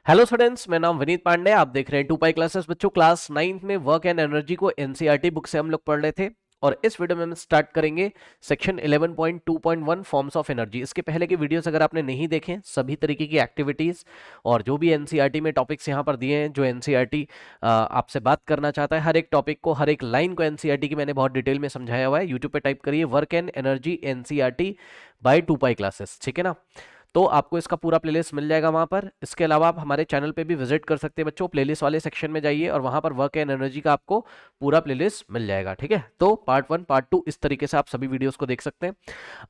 Hello students, मेरा नाम विनीत पांडे। आप देख रहे हैं 2 पाई क्लासेस। बच्चों, क्लास 9th में वर्क एंड एनर्जी को एनसीईआरटी बुक से हम लोग पढ़ रहे थे और इस वीडियो में हम स्टार्ट करेंगे सेक्शन 11.2.1 फॉर्म्स ऑफ एनर्जी। इसके पहले के वीडियोस अगर आपने नहीं देखे, सभी तरीके की एक्टिविटीज और जो भी एनसीईआरटी में टॉपिक्स यहाँ पर दिए हैं, जो एनसीईआरटी आपसे बात करना चाहता है, हर एक टॉपिक को, हर एक लाइन को एनसीईआरटी की मैंने बहुत डिटेल में समझाया हुआ है। यूट्यूब पे टाइप करिए work and energy NCERT by 2 pi classes, ठीक है ना। तो आपको इसका पूरा प्लेलिस्ट मिल जाएगा वहां पर। इसके अलावा आप हमारे चैनल पे भी विजिट कर सकते हैं बच्चों। प्लेलिस्ट वाले सेक्शन में जाइए और वहां पर वर्क एंड एनर्जी का आपको पूरा प्लेलिस्ट मिल जाएगा, ठीक है। तो पार्ट 1 पार्ट 2 इस तरीके से आप सभी वीडियोस को देख सकते हैं।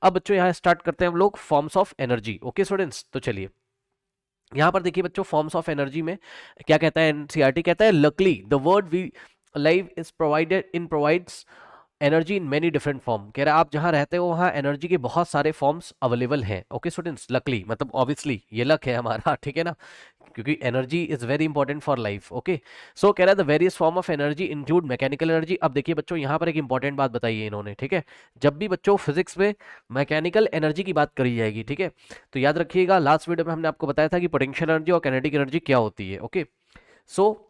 अब बच्चों यहाँ स्टार्ट करते हैं हम लोग forms of energy. Okay students, तो चलिए यहाँ पर देखिए बच्चों, फॉर्म्स ऑफ एनर्जी में क्या कहता है एनसीईआरटी, कहता है luckily the word we live is provided in provides energy in many different form. कह रहा है आप जहां रहते हो वहां एनर्जी के बहुत सारे फॉर्म्स अवेलेबल हैं। ओके स्टूडेंट्स, लकली मतलब ऑब्वियसली ये लक है हमारा, ठीक है ना, क्योंकि energy is very important for life. Okay, so कह रहा है the various form of energy include mechanical energy. अब देखिए बच्चों, यहाँ पर एक इंपॉर्टेंट बात बताई है इन्होंने, ठीक है। जब भी बच्चों फिजिक्स में मैकेनिकल एनर्जी की बात करी जाएगी, ठीक है, तो याद रखिएगा लास्ट वीडियो में हमने आपको बताया था कि पोटेंशियल एनर्जी और काइनेटिक एनर्जी क्या होती है। ओके, सो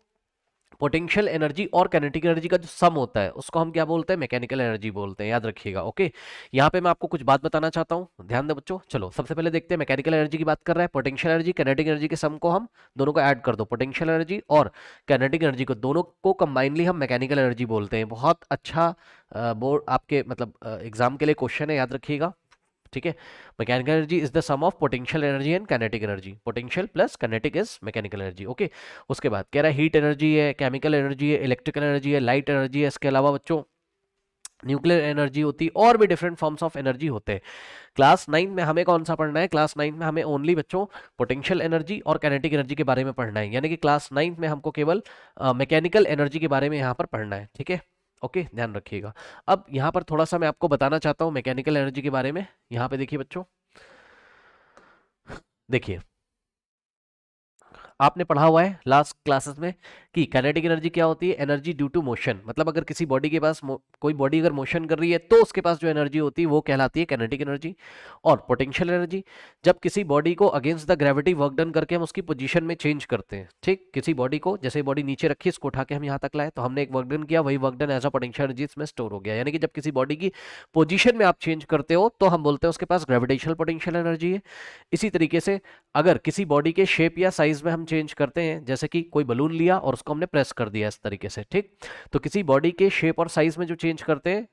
पोटेंशियल एनर्जी और काइनेटिक एनर्जी का जो सम होता है उसको हम क्या बोलते हैं, मैकेनिकल एनर्जी बोलते हैं, याद रखिएगा। ओके, यहाँ पे मैं आपको कुछ बात बताना चाहता हूँ, ध्यान दे बच्चों। चलो सबसे पहले देखते हैं, मैकेनिकल एनर्जी की बात कर रहा है, पोटेंशियल एनर्जी काइनेटिक एनर्जी के सम को हम दोनों को ऐड कर दो, पोटेंशियल एनर्जी और काइनेटिक एनर्जी को, दोनों को कंबाइनली हम मैकेनिकल एनर्जी बोलते हैं। बहुत अच्छा बोर्ड आपके मतलब एग्जाम के लिए क्वेश्चन है, याद रखिएगा, ठीक है। Mechanical energy is the sum of potential energy and kinetic energy. Potential plus kinetic is mechanical energy. Okay, उसके बाद कह रहा है हीट एनर्जी है, केमिकल एनर्जी है, इलेक्ट्रिकल एनर्जी है, लाइट एनर्जी है। इसके अलावा बच्चों न्यूक्लियर एनर्जी होती है और भी डिफरेंट फॉर्म्स ऑफ एनर्जी होते हैं। क्लास 9 में हमें कौन सा पढ़ना है, क्लास 9 में हमें ओनली बच्चों पोटेंशियल एनर्जी और काइनेटिक एनर्जी के बारे में पढ़ना है, यानी कि क्लास 9 में हमको केवल मैकेनिकल एनर्जी के बारे में यहाँ पर पढ़ना है, ठीक है। ओके, ध्यान रखिएगा। अब यहाँ पर थोड़ा सा मैं आपको बताना चाहता हूँ मैकेनिकल एनर्जी के बारे में। यहाँ पे देखिए बच्चों, देखिए आपने पढ़ा हुआ है लास्ट क्लासेस में कि काइनेटिक एनर्जी क्या होती है, एनर्जी ड्यू टू मोशन। मतलब अगर किसी बॉडी के पास कोई बॉडी अगर मोशन कर रही है तो उसके पास जो एनर्जी होती है वो कहलाती है काइनेटिक एनर्जी। और पोटेंशियल एनर्जी, जब किसी बॉडी को against the gravity work done करके हम उसकी पोजीशन में चेंज करते हैं, ठीक, किसी बॉडी को, जैसे बॉडी नीचे रखी, इसको उठा के हम यहाँ तक लाए तो हमने एक वर्क डन किया, वही work done as a potential energy इसमें स्टोर हो गया। यानी कि जब किसी बॉडी की पोजीशन में आप चेंज करते हो तो हम बोलते हैं उसके पास ग्रेविटेशनल पोटेंशियल एनर्जी है। इसी तरीके से अगर किसी बॉडी के शेप या साइज में हम चेंज करते हैं, जैसे कि कोई बलून लिया और उसको हमने प्रेस कर दिया इस तरीके से, ठीक, तो किसी बॉडी के शेप और साइज में जो चेंज करते हैं,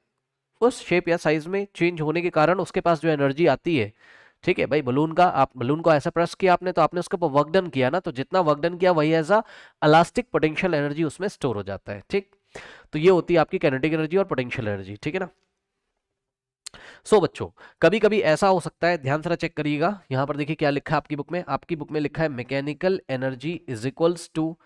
उस शेप या साइज में चेंज होने के कारण उसके पास जो एनर्जी आती है, ठीक है भाई, बलून का, आप बलून को ऐसा प्रेस किया आपने तो आपने उसके ऊपर वर्क डन किया ना, तो जितना वर्क डन किया वही as a elastic potential energy उसमें स्टोर हो जाता है, ठीक। तो ये होती है आपकी काइनेटिक एनर्जी और पोटेंशियल एनर्जी, ठीक है ना। बच्चों, कभी कभी ऐसा हो सकता है, ध्यान से चेक करिएगा, यहां पर देखिए क्या लिखा है आपकी बुक में। आपकी बुक में लिखा है mechanical energy is equals to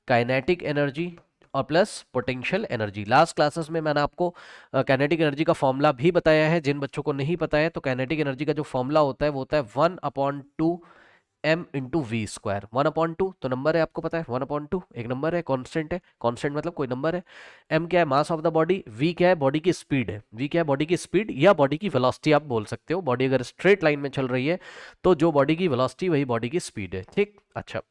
kinetic energy और plus potential energy. Last classes में मैंने आपको काइनेटिक एनर्जी का फॉर्मूला भी बताया है, जिन बच्चों को नहीं पता है तो काइनेटिक एनर्जी का जो फॉर्मूला होता है वो होता है 1/2 m इंटू वी स्क्वायर। 1/2 तो नंबर है, आपको पता है 1/2 एक नंबर है, कांस्टेंट है, कांस्टेंट मतलब कोई नंबर है। m क्या है, mass of the body. v क्या है, बॉडी की स्पीड है। v क्या है, बॉडी की स्पीड या बॉडी की वेलोसिटी आप बोल सकते हो। बॉडी अगर स्ट्रेट लाइन में चल रही है तो जो बॉडी की वेलोसिटी वही बॉडी की स्पीड है, ठीक। अच्छा,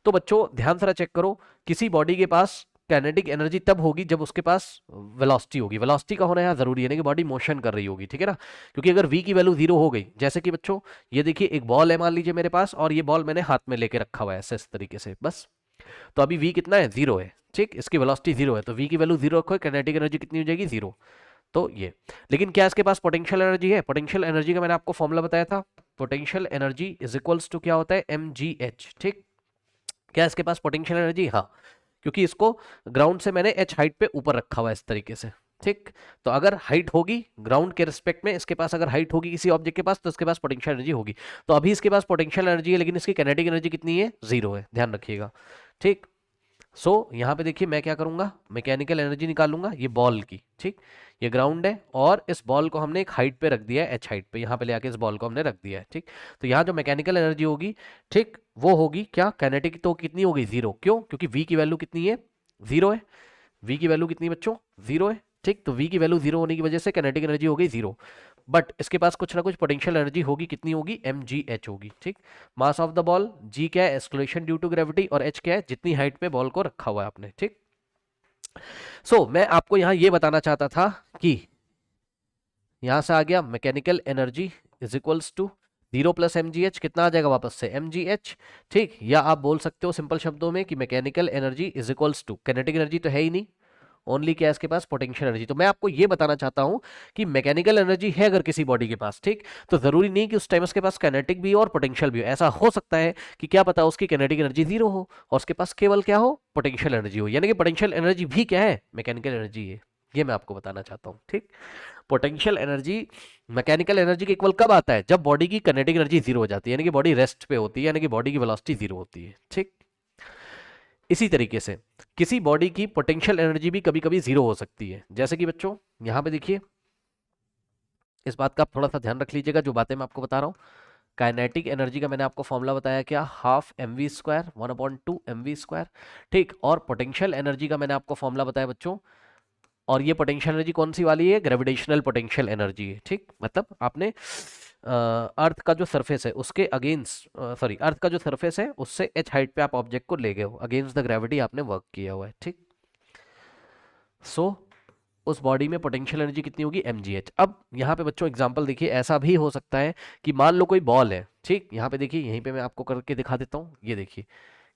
तो बच्चों ध्यान से चेक करो, किसी बॉडी के पास काइनेटिक एनर्जी तब होगी जब उसके पास वेलोसिटी होगी। वेलोसिटी का होना यहाँ जरूरी है ना, कि बॉडी मोशन कर रही होगी, ठीक है ना। क्योंकि अगर v की वैल्यू 0 हो गई, जैसे कि बच्चों ये देखिए एक बॉल है मान लीजिए मेरे पास, और ये बॉल मैंने हाथ में लेके रखा हुआ है ऐसे, इस तरीके से बस, तो अभी v कितना है, 0 है, ठीक, इसकी वेलोसिटी 0 है, तो v की वैल्यू 0 रखो, काइनेटिक एनर्जी कितनी हो जाएगी, 0। तो ये, लेकिन क्या इसके पास पोटेंशियल एनर्जी है, पोटेंशियल एनर्जी का मैंने आपको फॉर्मूला बताया था, potential energy is equals to क्या होता है, mgh, ठीक। क्या इसके पास पोटेंशियल एनर्जी, हाँ, क्योंकि इसको ग्राउंड से मैंने h हाइट पे ऊपर रखा हुआ है इस तरीके से, ठीक। तो अगर हाइट होगी ग्राउंड के रिस्पेक्ट में, इसके पास अगर हाइट होगी किसी ऑब्जेक्ट के पास तो इसके पास पोटेंशियल एनर्जी होगी। तो अभी इसके पास पोटेंशियल एनर्जी है लेकिन इसकी काइनेटिक एनर्जी कितनी है, 0 है, ध्यान रखिएगा, ठीक। यहाँ पे देखिए मैं क्या करूंगा, मैकेनिकल एनर्जी निकालूंगा ये बॉल की, ठीक, ये ग्राउंड है और इस बॉल को हमने एक हाइट पे रख दिया है, h हाइट पे, यहाँ पे ले आके इस बॉल को हमने रख दिया है, ठीक। तो यहाँ जो मैकेनिकल एनर्जी होगी, ठीक, वो होगी क्या, काइनेटिक तो कितनी होगी, 0। क्यों, क्योंकि v की वैल्यू कितनी है, 0 है। v की वैल्यू कितनी बच्चों, 0 है, ठीक। तो v की वैल्यू 0 होने की वजह से काइनेटिक एनर्जी हो गई 0। बट इसके पास कुछ ना कुछ पोटेंशियल एनर्जी होगी, कितनी होगी, mgh होगी, ठीक। मास ऑफ द बॉल, g क्या है, एक्सक्लेशन ड्यू टू ग्रेविटी, और h क्या है, जितनी हाइट पे बॉल को रखा हुआ है आपने, ठीक। मैं आपको यहां ये बताना चाहता था कि यहां से आ गया mechanical energy is equals to 0 plus mgh, कितना आ जाएगा वापस से mgh, ठीक। या आप बोल सकते हो सिंपल शब्दों में कि mechanical energy is equals to, kinetic energy तो है ही नहीं, ओनली क्या है इसके पास, पोटेंशियल एनर्जी। तो मैं आपको ये बताना चाहता हूं कि मैकेनिकल एनर्जी है अगर किसी बॉडी के पास, ठीक, तो जरूरी नहीं कि उस टाइम उसके पास कैनेटिक भी हो और पोटेंशियल भी हो। ऐसा हो सकता है कि क्या पता उसकी कैनेटिक एनर्जी 0 हो और उसके पास केवल क्या हो, पोटेंशियल एनर्जी हो, यानी कि पोटेंशियल एनर्जी भी क्या है, मैकेनिकल एनर्जी है। ये मैं आपको बताना चाहता हूँ, ठीक। पोटेंशियल एनर्जी मैकेनिकल एनर्जी के इक्वल कब आता है, जब बॉडी की काइनेटिक एनर्जी 0 हो जाती है, यानी कि बॉडी रेस्ट पे होती है, यानी कि बॉडी की वेलोसिटी 0 होती है, ठीक। इसी तरीके से किसी बॉडी की पोटेंशियल एनर्जी भी कभी कभी 0 हो सकती है, जैसे कि बच्चों यहां पे देखिए, इस बात का आप थोड़ा सा ध्यान रख लीजिएगा जो बातें मैं आपको बता रहा हूं। काइनेटिक एनर्जी का मैंने आपको फॉर्मूला बताया क्या, हाफ mv² 1/2 mv², ठीक। और पोटेंशियल एनर्जी का मैंने आपको फॉर्मूला बताया बच्चों, और ये पोटेंशियल एनर्जी कौन सी वाली है, ग्रेविटेशनल पोटेंशियल एनर्जी है, ठीक। मतलब आपने अर्थ का जो सरफेस है उसके अगेंस्ट, सॉरी अर्थ का जो सरफेस है उससे h हाइट पे आप ऑब्जेक्ट को ले गए हो, अगेंस्ट द ग्रेविटी आपने वर्क किया हुआ है, ठीक। उस बॉडी में पोटेंशियल एनर्जी कितनी होगी, mgh। अब यहाँ पे बच्चों एग्जांपल देखिए, ऐसा भी हो सकता है कि मान लो कोई बॉल है, ठीक। यहाँ पे देखिए, यहीं पे मैं आपको करके दिखा देता हूँ, ये देखिए,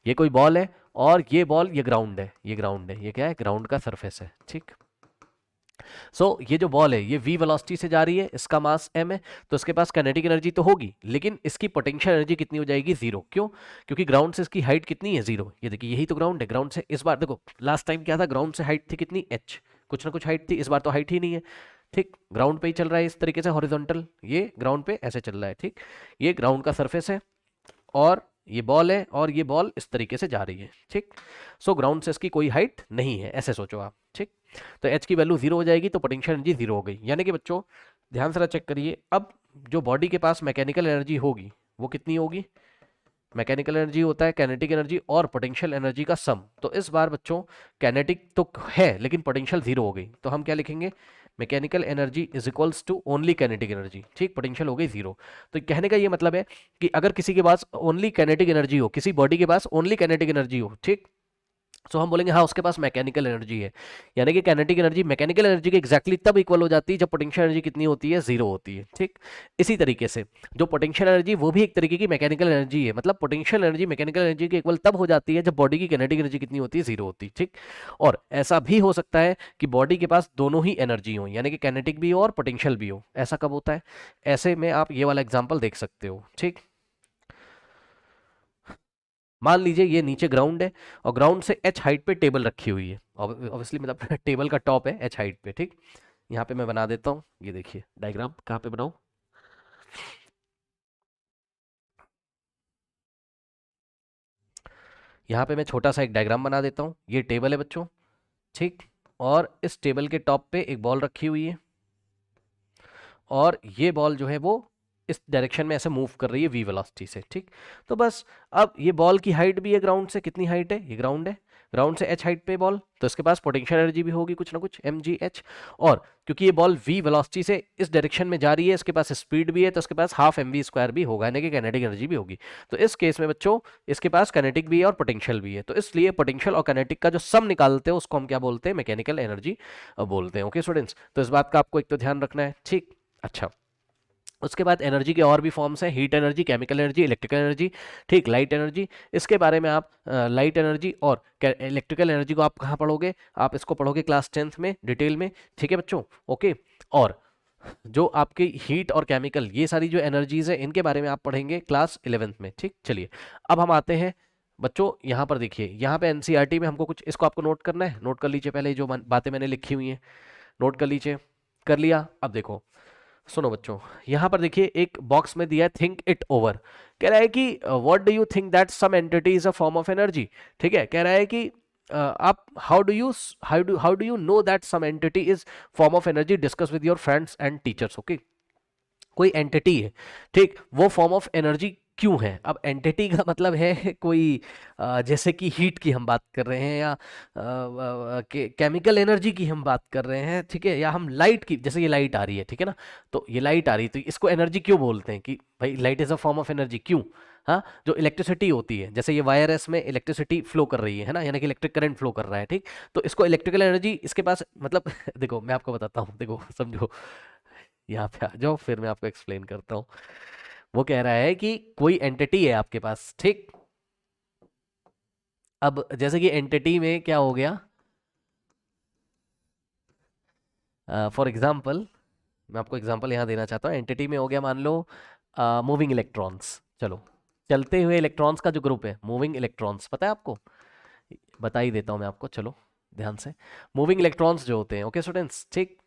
ये कोई बॉल है और ये बॉल, ये ग्राउंड है, ये ग्राउंड है, ये क्या है, ग्राउंड का सरफेस है, ठीक। ये जो बॉल है ये v वेलोसिटी से जा रही है, इसका मास m है, तो इसके पास काइनेटिक एनर्जी तो होगी, लेकिन इसकी पोटेंशियल एनर्जी कितनी हो जाएगी, 0। क्यों, क्योंकि ग्राउंड से इसकी हाइट कितनी है, 0। ये देखिए, यही तो ग्राउंड है, ग्राउंड से इस बार देखो, लास्ट टाइम क्या था, ग्राउंड से हाइट थी कितनी, h, कुछ ना कुछ हाइट थी, इस बार तो हाइट ही नहीं है, ठीक। ग्राउंड पे ही चल रहा है इस तरीके से हॉरिजॉन्टल, ये ग्राउंड पे ऐसे चल रहा है, ठीक। ये ग्राउंड का सरफेस है और ये बॉल है और ये बॉल इस तरीके से जा रही है, ठीक। ग्राउंड से इसकी कोई हाइट नहीं है, ऐसे सोचो आप, ठीक। तो h की वैल्यू 0 हो जाएगी, तो पोटेंशियल एनर्जी 0 हो गई, यानी कि बच्चों ध्यान से चेक करिए, अब जो बॉडी के पास मैकेनिकल एनर्जी होगी वो कितनी होगी, मैकेनिकल एनर्जी होता है काइनेटिक एनर्जी और पोटेंशियल एनर्जी का सम। तो इस बार बच्चों काइनेटिक तो है लेकिन पोटेंशियल 0 हो गई, तो हम क्या लिखेंगे, mechanical energy is equals to only kinetic energy, ठीक। पोटेंशियल हो गई 0। तो कहने का ये मतलब है कि अगर किसी के पास ओनली काइनेटिक एनर्जी हो, किसी बॉडी के पास ओनली काइनेटिक एनर्जी हो, ठीक, तो हम बोलेंगे हाँ उसके पास मैकेनिकल एनर्जी है, यानी कि काइनेटिक एनर्जी मैकेनिकल एनर्जी के एक्जैक्टली तब इक्वल हो जाती है जब पोटेंशियल एनर्जी कितनी होती है, 0 होती है, ठीक। इसी तरीके से जो पोटेंशियल एनर्जी वो भी एक तरीके की मैकेनिकल एनर्जी है, मतलब पोटेंशियल एनर्जी मैकेनिकल एनर्जी के इक्वल तब हो जाती है जब बॉडी की काइनेटिक एनर्जी कितनी होती है, 0 होती है, ठीक। और ऐसा भी हो सकता है कि बॉडी के पास दोनों ही एनर्जी हो, यानी कि काइनेटिक भी हो और पोटेंशियल भी हो। ऐसा कब होता है, ऐसे में आप ये वाला एग्जाम्पल देख सकते हो, ठीक। मान लीजिए ये नीचे ग्राउंड है और ग्राउंड से h हाइट पे टेबल रखी हुई है, ऑब्वियसली मतलब टेबल का टॉप है h हाइट पे, ठीक। यहाँ पे मैं बना देता हूँ, ये देखिए डायग्राम कहाँ पे बनाऊं, यहाँ पे मैं छोटा सा एक डायग्राम बना देता हूँ। ये टेबल है बच्चों, ठीक, और इस टेबल के टॉप पे एक बॉल रखी हुई है और ये बॉल जो है वो इस डायरेक्शन में ऐसे मूव कर रही है v वेलोसिटी से, ठीक। तो बस अब ये बॉल की हाइट भी है ग्राउंड से, कितनी हाइट है, ये ग्राउंड है, ग्राउंड से h हाइट पे बॉल, तो इसके पास पोटेंशियल एनर्जी भी होगी कुछ ना कुछ mgh। और क्योंकि ये बॉल v वेलोसिटी से इस डायरेक्शन में जा रही है, इसके पास स्पीड भी है, तो इसके पास हाफ mv² भी होगा, यानी कि काइनेटिक एनर्जी भी होगी। तो इस केस में बच्चों इसके पास काइनेटिक भी है और पोटेंशियल भी है, तो इसलिए पोटेंशियल और काइनेटिक का जो सम निकालते हैं उसको हम क्या बोलते हैं, मैकेनिकल एनर्जी बोलते हैं। ओके स्टूडेंट्स, तो इस बात का आपको एक तो ध्यान रखना है, ठीक। अच्छा, उसके बाद एनर्जी के और भी फॉर्म्स हैं, heat energy, chemical energy, electrical energy, ठीक, लाइट एनर्जी। इसके बारे में आप लाइट एनर्जी और इलेक्ट्रिकल एनर्जी को आप कहाँ पढ़ोगे, आप इसको पढ़ोगे क्लास 10th में डिटेल में, ठीक है बच्चों, ओके। और जो आपकी हीट और केमिकल, ये सारी जो एनर्जीज है इनके बारे में आप पढ़ेंगे क्लास 11th में, ठीक। चलिए अब हम आते हैं बच्चों, यहाँ पर देखिए, यहाँ पे एनसीईआरटी में हमको कुछ, इसको आपको नोट करना है, नोट कर लीजिए पहले जो बातें मैंने लिखी हुई हैं, नोट कर लीजिए, कर लिया। अब देखो सुनो बच्चों, यहां पर देखिए एक बॉक्स में दिया है थिंक इट ओवर, कह रहा है कि what do you think that some entity is a form of energy, ठीक है। कह रहा है कि आप how do you know that some entity is form of energy, discuss with your friends and teachers, okay. कोई एंटिटी है, ठीक, वो फॉर्म ऑफ एनर्जी क्यों है। अब एंटिटी का मतलब है कोई जैसे कि हीट की हम बात कर रहे हैं, या केमिकल एनर्जी की हम बात कर रहे हैं, ठीक है, या हम लाइट की, जैसे ये लाइट आ रही है, ठीक है ना, तो ये लाइट आ रही है तो इसको एनर्जी क्यों बोलते हैं कि भाई light is a form of energy, क्यों। हाँ, जो इलेक्ट्रिसिटी होती है, जैसे ये वायरस में इलेक्ट्रिसिटी फ्लो कर रही है ना, यानी कि इलेक्ट्रिक करंट फ्लो कर रहा है, ठीक, तो इसको इलेक्ट्रिकल एनर्जी इसके पास मतलब देखो मैं आपको बताता हूँ, देखो समझो, यहाँ पे आ जाओ फिर मैं आपको एक्सप्लेन करता हूँ। वो कह रहा है कि कोई एंटिटी है आपके पास, ठीक, अब जैसे कि एंटिटी में क्या हो गया, फॉर एग्जाम्पल मैं आपको एग्जांपल यहाँ देना चाहता हूँ, एंटिटी में हो गया मान लो मूविंग इलेक्ट्रॉन्स, चलो चलते हुए इलेक्ट्रॉन्स का जो ग्रुप है मूविंग इलेक्ट्रॉन्स, पता है आपको, बता ही देता हूँ मैं आपको, चलो ध्यान से। मूविंग इलेक्ट्रॉन्स जो होते हैं, ओके स्टूडेंट्स, ठीक,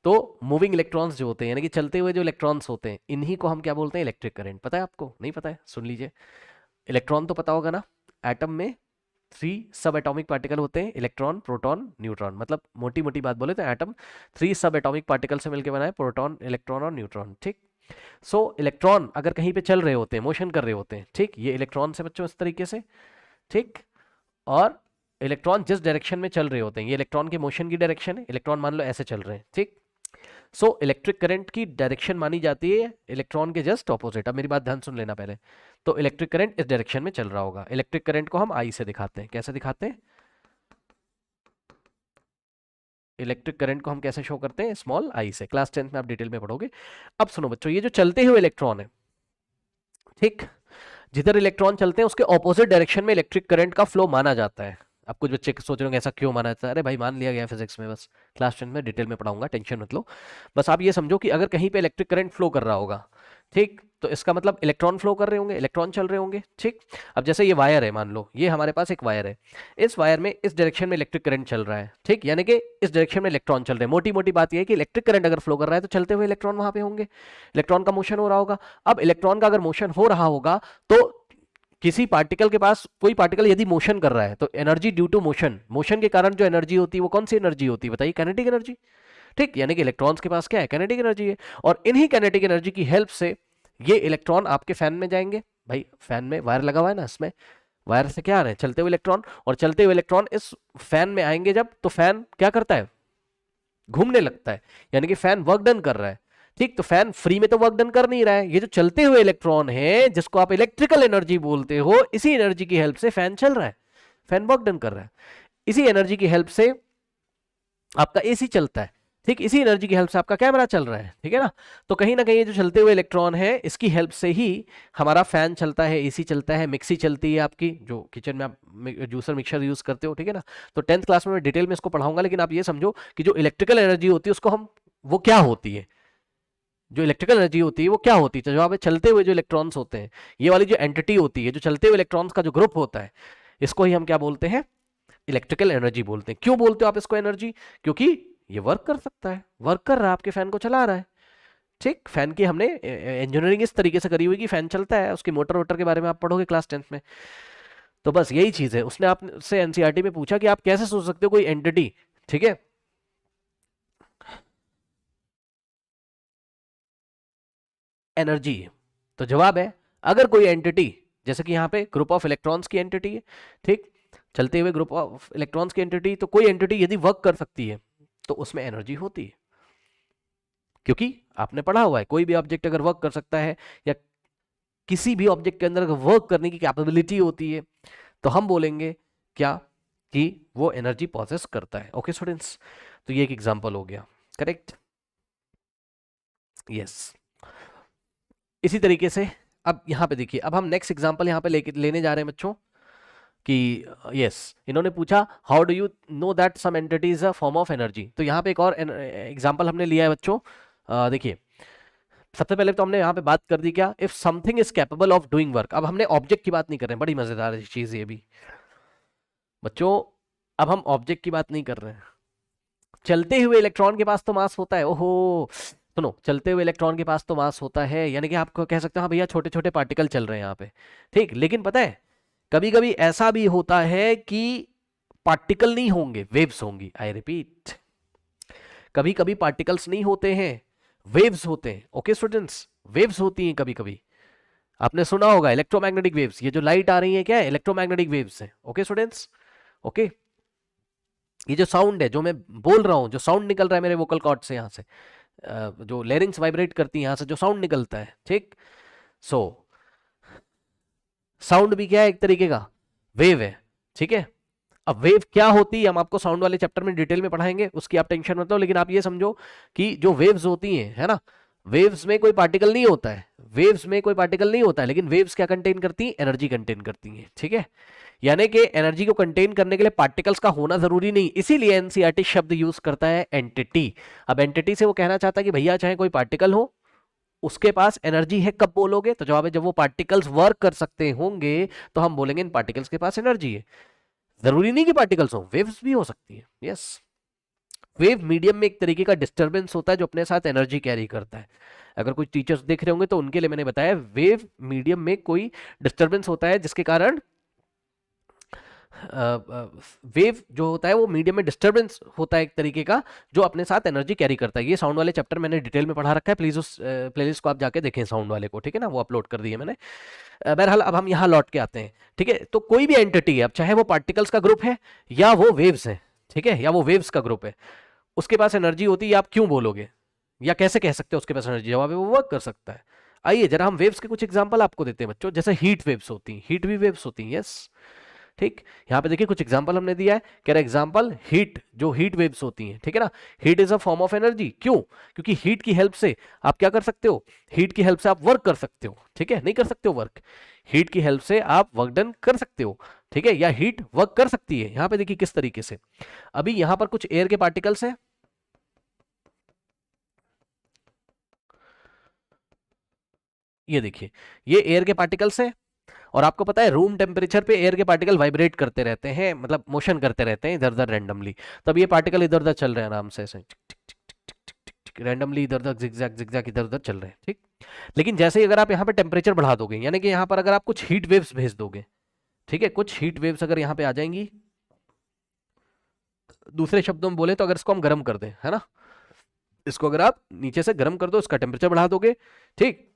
तो मूविंग इलेक्ट्रॉन्स जो होते हैं यानी कि चलते हुए जो इलेक्ट्रॉन्स होते हैं, इन्हीं को हम क्या बोलते हैं, इलेक्ट्रिक करंट। पता है आपको, नहीं पता है, सुन लीजिए। इलेक्ट्रॉन तो पता होगा ना, एटम में 3 सब एटॉमिक पार्टिकल होते हैं, इलेक्ट्रॉन, प्रोटॉन, न्यूट्रॉन, मतलब मोटी मोटी बात बोले तो एटम 3 सब एटॉमिक पार्टिकल से मिलकर बना है, प्रोटॉन, इलेक्ट्रॉन और न्यूट्रॉन, ठीक। सो इलेक्ट्रॉन अगर कहीं पे चल रहे होते हैं, मोशन कर रहे होते हैं, ठीक, ये इलेक्ट्रॉन से बच्चों इस तरीके से, ठीक, और इलेक्ट्रॉन जिस डायरेक्शन में चल रहे होते हैं, ये इलेक्ट्रॉन के मोशन की डायरेक्शन है, इलेक्ट्रॉन मान लो ऐसे चल रहे हैं, ठीक। सो इलेक्ट्रिक करंट की डायरेक्शन मानी जाती है इलेक्ट्रॉन के जस्ट ऑपोजिट। अब मेरी बात ध्यान सुन लेना पहले, तो इलेक्ट्रिक करंट इस डायरेक्शन में चल रहा होगा, इलेक्ट्रिक करंट को हम आई से दिखाते हैं, कैसे दिखाते हैं, इलेक्ट्रिक करंट को हम कैसे शो करते हैं, स्मॉल आई से, क्लास 10th में आप डिटेल में पढ़ोगे। अब सुनो बच्चों, ये जो चलते हुए इलेक्ट्रॉन है, ठीक, जिधर इलेक्ट्रॉन चलते हैं उसके ऑपोजिट डायरेक्शन में इलेक्ट्रिक करंट का फ्लो माना जाता है। अब कुछ बच्चे सोच रहे होंगे ऐसा क्यों माना जाता है, अरे भाई मान लिया गया फिजिक्स में, बस क्लास 10 में डिटेल में पढ़ाऊंगा, टेंशन मत लो। बस आप ये समझो कि अगर कहीं पे इलेक्ट्रिक करंट फ्लो कर रहा होगा, ठीक, तो इसका मतलब इलेक्ट्रॉन फ्लो कर रहे होंगे, इलेक्ट्रॉन चल रहे होंगे, ठीक। अब जैसे ये वायर है, मान लो ये हमारे पास एक वायर है, इस वायर में इस डायरेक्शन में इलेक्ट्रिक करंट चल रहा है, ठीक, यानी कि इस डायरेक्शन में इलेक्ट्रॉन चल रहे हैं। मोटी मोटी बात यह है कि इलेक्ट्रिक करंट अगर फ्लो कर रहा है तो चलते हुए इलेक्ट्रॉन वहां पे होंगे, इलेक्ट्रॉन का मोशन हो रहा होगा। अब इलेक्ट्रॉन का अगर मोशन हो रहा होगा तो किसी पार्टिकल के पास, कोई पार्टिकल यदि मोशन कर रहा है तो energy due to motion, motion के कारण जो एनर्जी होती है वो कौन सी एनर्जी होती है बताइए, काइनेटिक एनर्जी, ठीक, यानी कि इलेक्ट्रॉन्स के पास क्या है, काइनेटिक एनर्जी है। और इन्हीं काइनेटिक एनर्जी की हेल्प से ये इलेक्ट्रॉन आपके फैन में जाएंगे, भाई फैन में वायर लगा हुआ है ना, इसमें वायर से क्या आ रहे हैं, चलते हुए इलेक्ट्रॉन, और चलते हुए इलेक्ट्रॉन इस फैन में आएंगे जब, तो फैन क्या करता है, घूमने लगता है, यानी कि फैन वर्क डन कर रहा है, ठीक। तो फैन फ्री में तो वर्क डन कर नहीं रहा है, ये जो चलते हुए इलेक्ट्रॉन है जिसको आप इलेक्ट्रिकल एनर्जी बोलते हो, इसी एनर्जी की हेल्प से फैन चल रहा है, फैन वर्क डन कर रहा है, इसी एनर्जी की हेल्प से आपका एसी चलता है, ठीक, इसी एनर्जी की हेल्प से आपका कैमरा चल रहा है, ठीक है ना। तो कहीं ना कहीं ये जो चलते हुए इलेक्ट्रॉन है इसकी हेल्प से ही हमारा फैन चलता है, एसी चलता है, मिक्सी चलती है आपकी, जो किचन में आप जूसर मिक्सर यूज करते हो, ठीक है ना। तो 10th क्लास में मैं डिटेल में इसको पढ़ाऊंगा, लेकिन आप ये समझो कि जो इलेक्ट्रिकल एनर्जी होती है उसको हम, वो क्या होती है, जो इलेक्ट्रिकल एनर्जी होती है वो क्या होती है, तो जवाब है चलते हुए जो इलेक्ट्रॉन्स होते हैं, ये वाली जो एंटिटी होती है, जो चलते हुए इलेक्ट्रॉन्स का जो ग्रुप होता है, इसको ही हम क्या बोलते हैं, इलेक्ट्रिकल एनर्जी बोलते हैं। क्यों बोलते हो आप इसको एनर्जी, क्योंकि ये वर्क कर सकता है, वर्क कर रहा है, आपके फैन को चला रहा है, ठीक। फैन की हमने इंजीनियरिंग इस तरीके से करी हुई कि फैन चलता है, उसकी मोटर वोटर के बारे में आप पढ़ोगे क्लास 10th में। तो बस यही चीज है, उसने आपसे एनसीईआरटी में पूछा कि आप कैसे सोच सकते हो कोई एंटिटी, ठीक है, एनर्जी, तो जवाब है अगर कोई एंटिटी, जैसे कि यहाँ पे ग्रुप ऑफ इलेक्ट्रॉन्स की एंटिटी है, ठीक, चलते हुए ग्रुप ऑफ इलेक्ट्रॉन्स की एंटिटी, तो कोई एंटिटी यदि वर्क कर सकती है तो उसमें एनर्जी होती है, क्योंकि आपने पढ़ा हुआ है कोई भी ऑब्जेक्ट अगर वर्क कर सकता है, या किसी भी ऑब्जेक्ट के अंदर अगर वर्क करने की कैपेबिलिटी होती है, तो हम बोलेंगे क्या, कि वो एनर्जी पॉसेस करता है। ओके स्टूडेंट्स, तो ये एक एग्जांपल हो गया, करेक्ट, यस। इसी तरीके से अब यहाँ पे देखिए, अब हम नेक्स्ट एग्जांपल यहाँ पे लेने जा रहे हैं बच्चों कि यस, इन्होंने पूछा how do you know that some entity is a form of energy. तो यहाँ पे एक और एग्जांपल हमने लिया है बच्चों, देखिए सबसे पहले तो हमने यहाँ पे बात कर दी क्या, if something is capable of doing work. अब हमने ऑब्जेक्ट की बात नहीं कर रहे हैं, बड़ी मजेदार चीज ये भी बच्चों, अब हम ऑब्जेक्ट की बात नहीं कर रहे हैं, चलते हुए इलेक्ट्रॉन के पास तो मास होता है, ओहो सुनो, चलते हुए इलेक्ट्रॉन के पास तो मास होता है, यानी कि आप कह सकते हो हाँ भैया छोटे छोटे पार्टिकल चल रहे हैं यहाँ पे, ठीक। लेकिन पता है कभी कभी ऐसा भी होता है कि पार्टिकल नहीं होंगे, वेव्स होंगी, आई रिपीट, कभी कभी पार्टिकल्स नहीं होते हैं, वेव्स होते हैं। ओके स्टूडेंट्स, वेव्स होती हैं कभी कभी, आपने सुना होगा इलेक्ट्रोमैग्नेटिक वेव्स, ये जो लाइट आ रही है क्या है, इलेक्ट्रोमैग्नेटिक वेव्स है। Okay students, okay. ये जो साउंड है जो मैं बोल रहा हूं, जो साउंड निकल रहा है मेरे वोकल कॉर्ड से, यहाँ से जो लेरिंग्स वाइब्रेट करती है, यहाँ से जो साउंड निकलता है, ठीक। सो साउंड भी क्या है, एक तरीके का वेव है, ठीक है। अब वेव क्या होती है हम आपको साउंड वाले चैप्टर में डिटेल में पढ़ाएंगे, उसकी आप टेंशन मत लो, लेकिन आप ये समझो कि जो वेव्स होती हैं, है ना, वेव्स में कोई पार्टिकल नहीं होता है, वेव्स में कोई पार्टिकल नहीं होता है, लेकिन वेव्स क्या कंटेन करती हैं, एनर्जी कंटेन करती हैं, ठीक है। यानी कि एनर्जी को कंटेन करने के लिए पार्टिकल्स का होना जरूरी नहीं, इसीलिए एनसीईआरटी शब्द यूज करता है एंटिटी। अब एंटिटी से वो कहना चाहता है कि भैया चाहे कोई पार्टिकल हो, उसके पास एनर्जी है, कब बोलोगे, तो जवाब है जब वो पार्टिकल्स वर्क कर सकते होंगे तो हम बोलेंगे इन पार्टिकल्स के पास एनर्जी है। जरूरी नहीं कि पार्टिकल्स हो, वेव्स भी हो सकती है। यस, वेव मीडियम में एक तरीके का डिस्टरबेंस होता है जो अपने साथ एनर्जी कैरी करता है। अगर कुछ टीचर्स देख रहे होंगे तो उनके लिए मैंने बताया, वेव मीडियम में कोई डिस्टरबेंस होता है जिसके कारण वेव जो होता है वो मीडियम में डिस्टरबेंस होता है एक तरीके का, जो अपने साथ एनर्जी कैरी करता है। ये साउंड वाले चैप्टर मैंने डिटेल में पढ़ा रखा है, प्लीज उस प्लेलिस्ट को आप जाके देखें साउंड वाले को, ठीक है ना, वो अपलोड कर दिए मैंने। बहरहाल अब हम यहाँ लौट के आते हैं, ठीक है। तो कोई भी एंटिटी है, अब चाहे वो पार्टिकल्स का ग्रुप है या वो वेव्स है, ठीक है, या वो वेव्स का ग्रुप है, उसके पास एनर्जी होती है, आप क्यों बोलोगे या कैसे कह सकते हो उसके पास एनर्जी, जवाब है वो वर्क कर सकता है। आइए जरा हम वेव्स के कुछ एग्जांपल आपको देते हैं बच्चों, जैसे हीट वेव्स होती हैं, हीट भी वेव्स होती हैं, यस, ठीक। यहां पे देखिए कुछ एग्जांपल हमने दिया है, कह रहा एग्जांपल हीट, जो हीट वेव्स होती हैं, ठीक है ना, heat is a form of energy. क्यों? क्योंकि हीट की हेल्प से आप क्या कर सकते हो, हीट की हेल्प से आप वर्क कर सकते हो, ठीक है, नहीं कर सकते हो वर्क, हीट की हेल्प से आप वर्क डन कर सकते हो, ठीक है, या हीट वर्क कर सकती है। यहां पे देखिए किस तरीके से, अभी यहां पर कुछ एयर के पार्टिकल्स हैं, ये देखिए ये एयर के पार्टिकल्स हैं, और आपको पता है रूम टेम्परेचर पे एयर के पार्टिकल वाइब्रेट करते रहते हैं, मतलब मोशन करते रहते हैं इधर उधर रैंडमली। तब ये पार्टिकल इधर उधर चल रहे हैं आराम से, ऐसे रैंडमली इधर उधर जिगजैग जिगजैग इधर उधर चल रहे हैं, ठीक। लेकिन जैसे ही अगर आप यहाँ पे टेम्परेचर बढ़ा दोगे, यानी कि यहाँ पर अगर आप कुछ हीट वेव्स भेज दोगे, ठीक है, कुछ हीट वेव्स अगर यहाँ पे आ जाएंगी, दूसरे शब्दों में बोले तो अगर इसको हम गर्म कर दें, है ना, इसको अगर आप नीचे से गर्म कर दो, इसका टेम्परेचर बढ़ा दोगे, ठीक,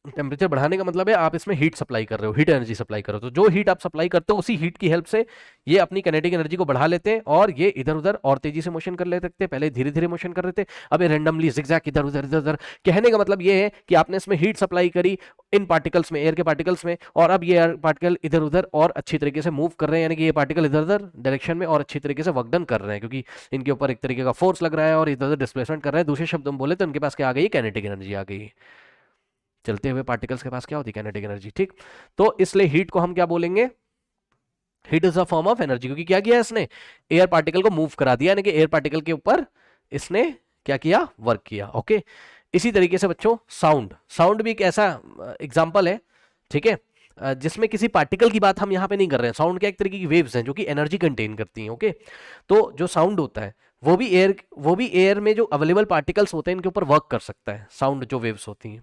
टेम्परेचर बढ़ाने का मतलब है आप इसमें हीट सप्लाई कर रहे हो, हीट एनर्जी सप्लाई कर रहे हो, तो जो हीट आप सप्लाई करते हो उसी हीट की हेल्प से ये अपनी काइनेटिक एनर्जी को बढ़ा लेते हैं, और ये इधर उधर और तेजी से मोशन कर लेते थे, पहले धीरे धीरे मोशन कर रहे थे, अब ये रैंडमली जिगजैग इधर उधर इधर उधर। कहने का मतलब ये है कि आपने इसमें हीट सप्लाई करी इन पार्टिकल्स में, एयर के पार्टिकल्स में, और अब ये पार्टिकल इधर उधर और अच्छी तरीके से मूव कर रहे हैं, यानी कि ये पार्टिकल इधर उधर डायरेक्शन में और अच्छी तरीके से वर्क डन कर रहे हैं, क्योंकि इनके ऊपर एक तरीके का फोर्स लग रहा है और इधर उधर डिस्प्लेसमेंट कर रहे हैं। दूसरे शब्दों में बोले तो इनके पास क्या आ गई, काइनेटिक एनर्जी आ गई, चलते हुए पार्टिकल्स के पास क्या होती है, काइनेटिक एनर्जी, ठीक। तो इसलिए हीट को हम क्या बोलेंगे, heat is a form of energy, क्योंकि क्या किया इसने, एयर पार्टिकल को मूव करा दिया, यानी कि एयर पार्टिकल के ऊपर इसने क्या किया, वर्क किया। ओके, इसी तरीके से बच्चों साउंड, साउंड भी एक ऐसा एग्जाम्पल है, ठीक है, जिसमें किसी पार्टिकल की बात हम यहाँ पे नहीं कर रहे हैं। साउंड क्या एक तरीके की वेव्स हैं जो कि एनर्जी कंटेन करती हैं। ओके, तो जो साउंड होता है वो भी एयर में जो अवेलेबल पार्टिकल्स होते हैं इनके ऊपर वर्क कर सकता है। साउंड जो वेव्स होती हैं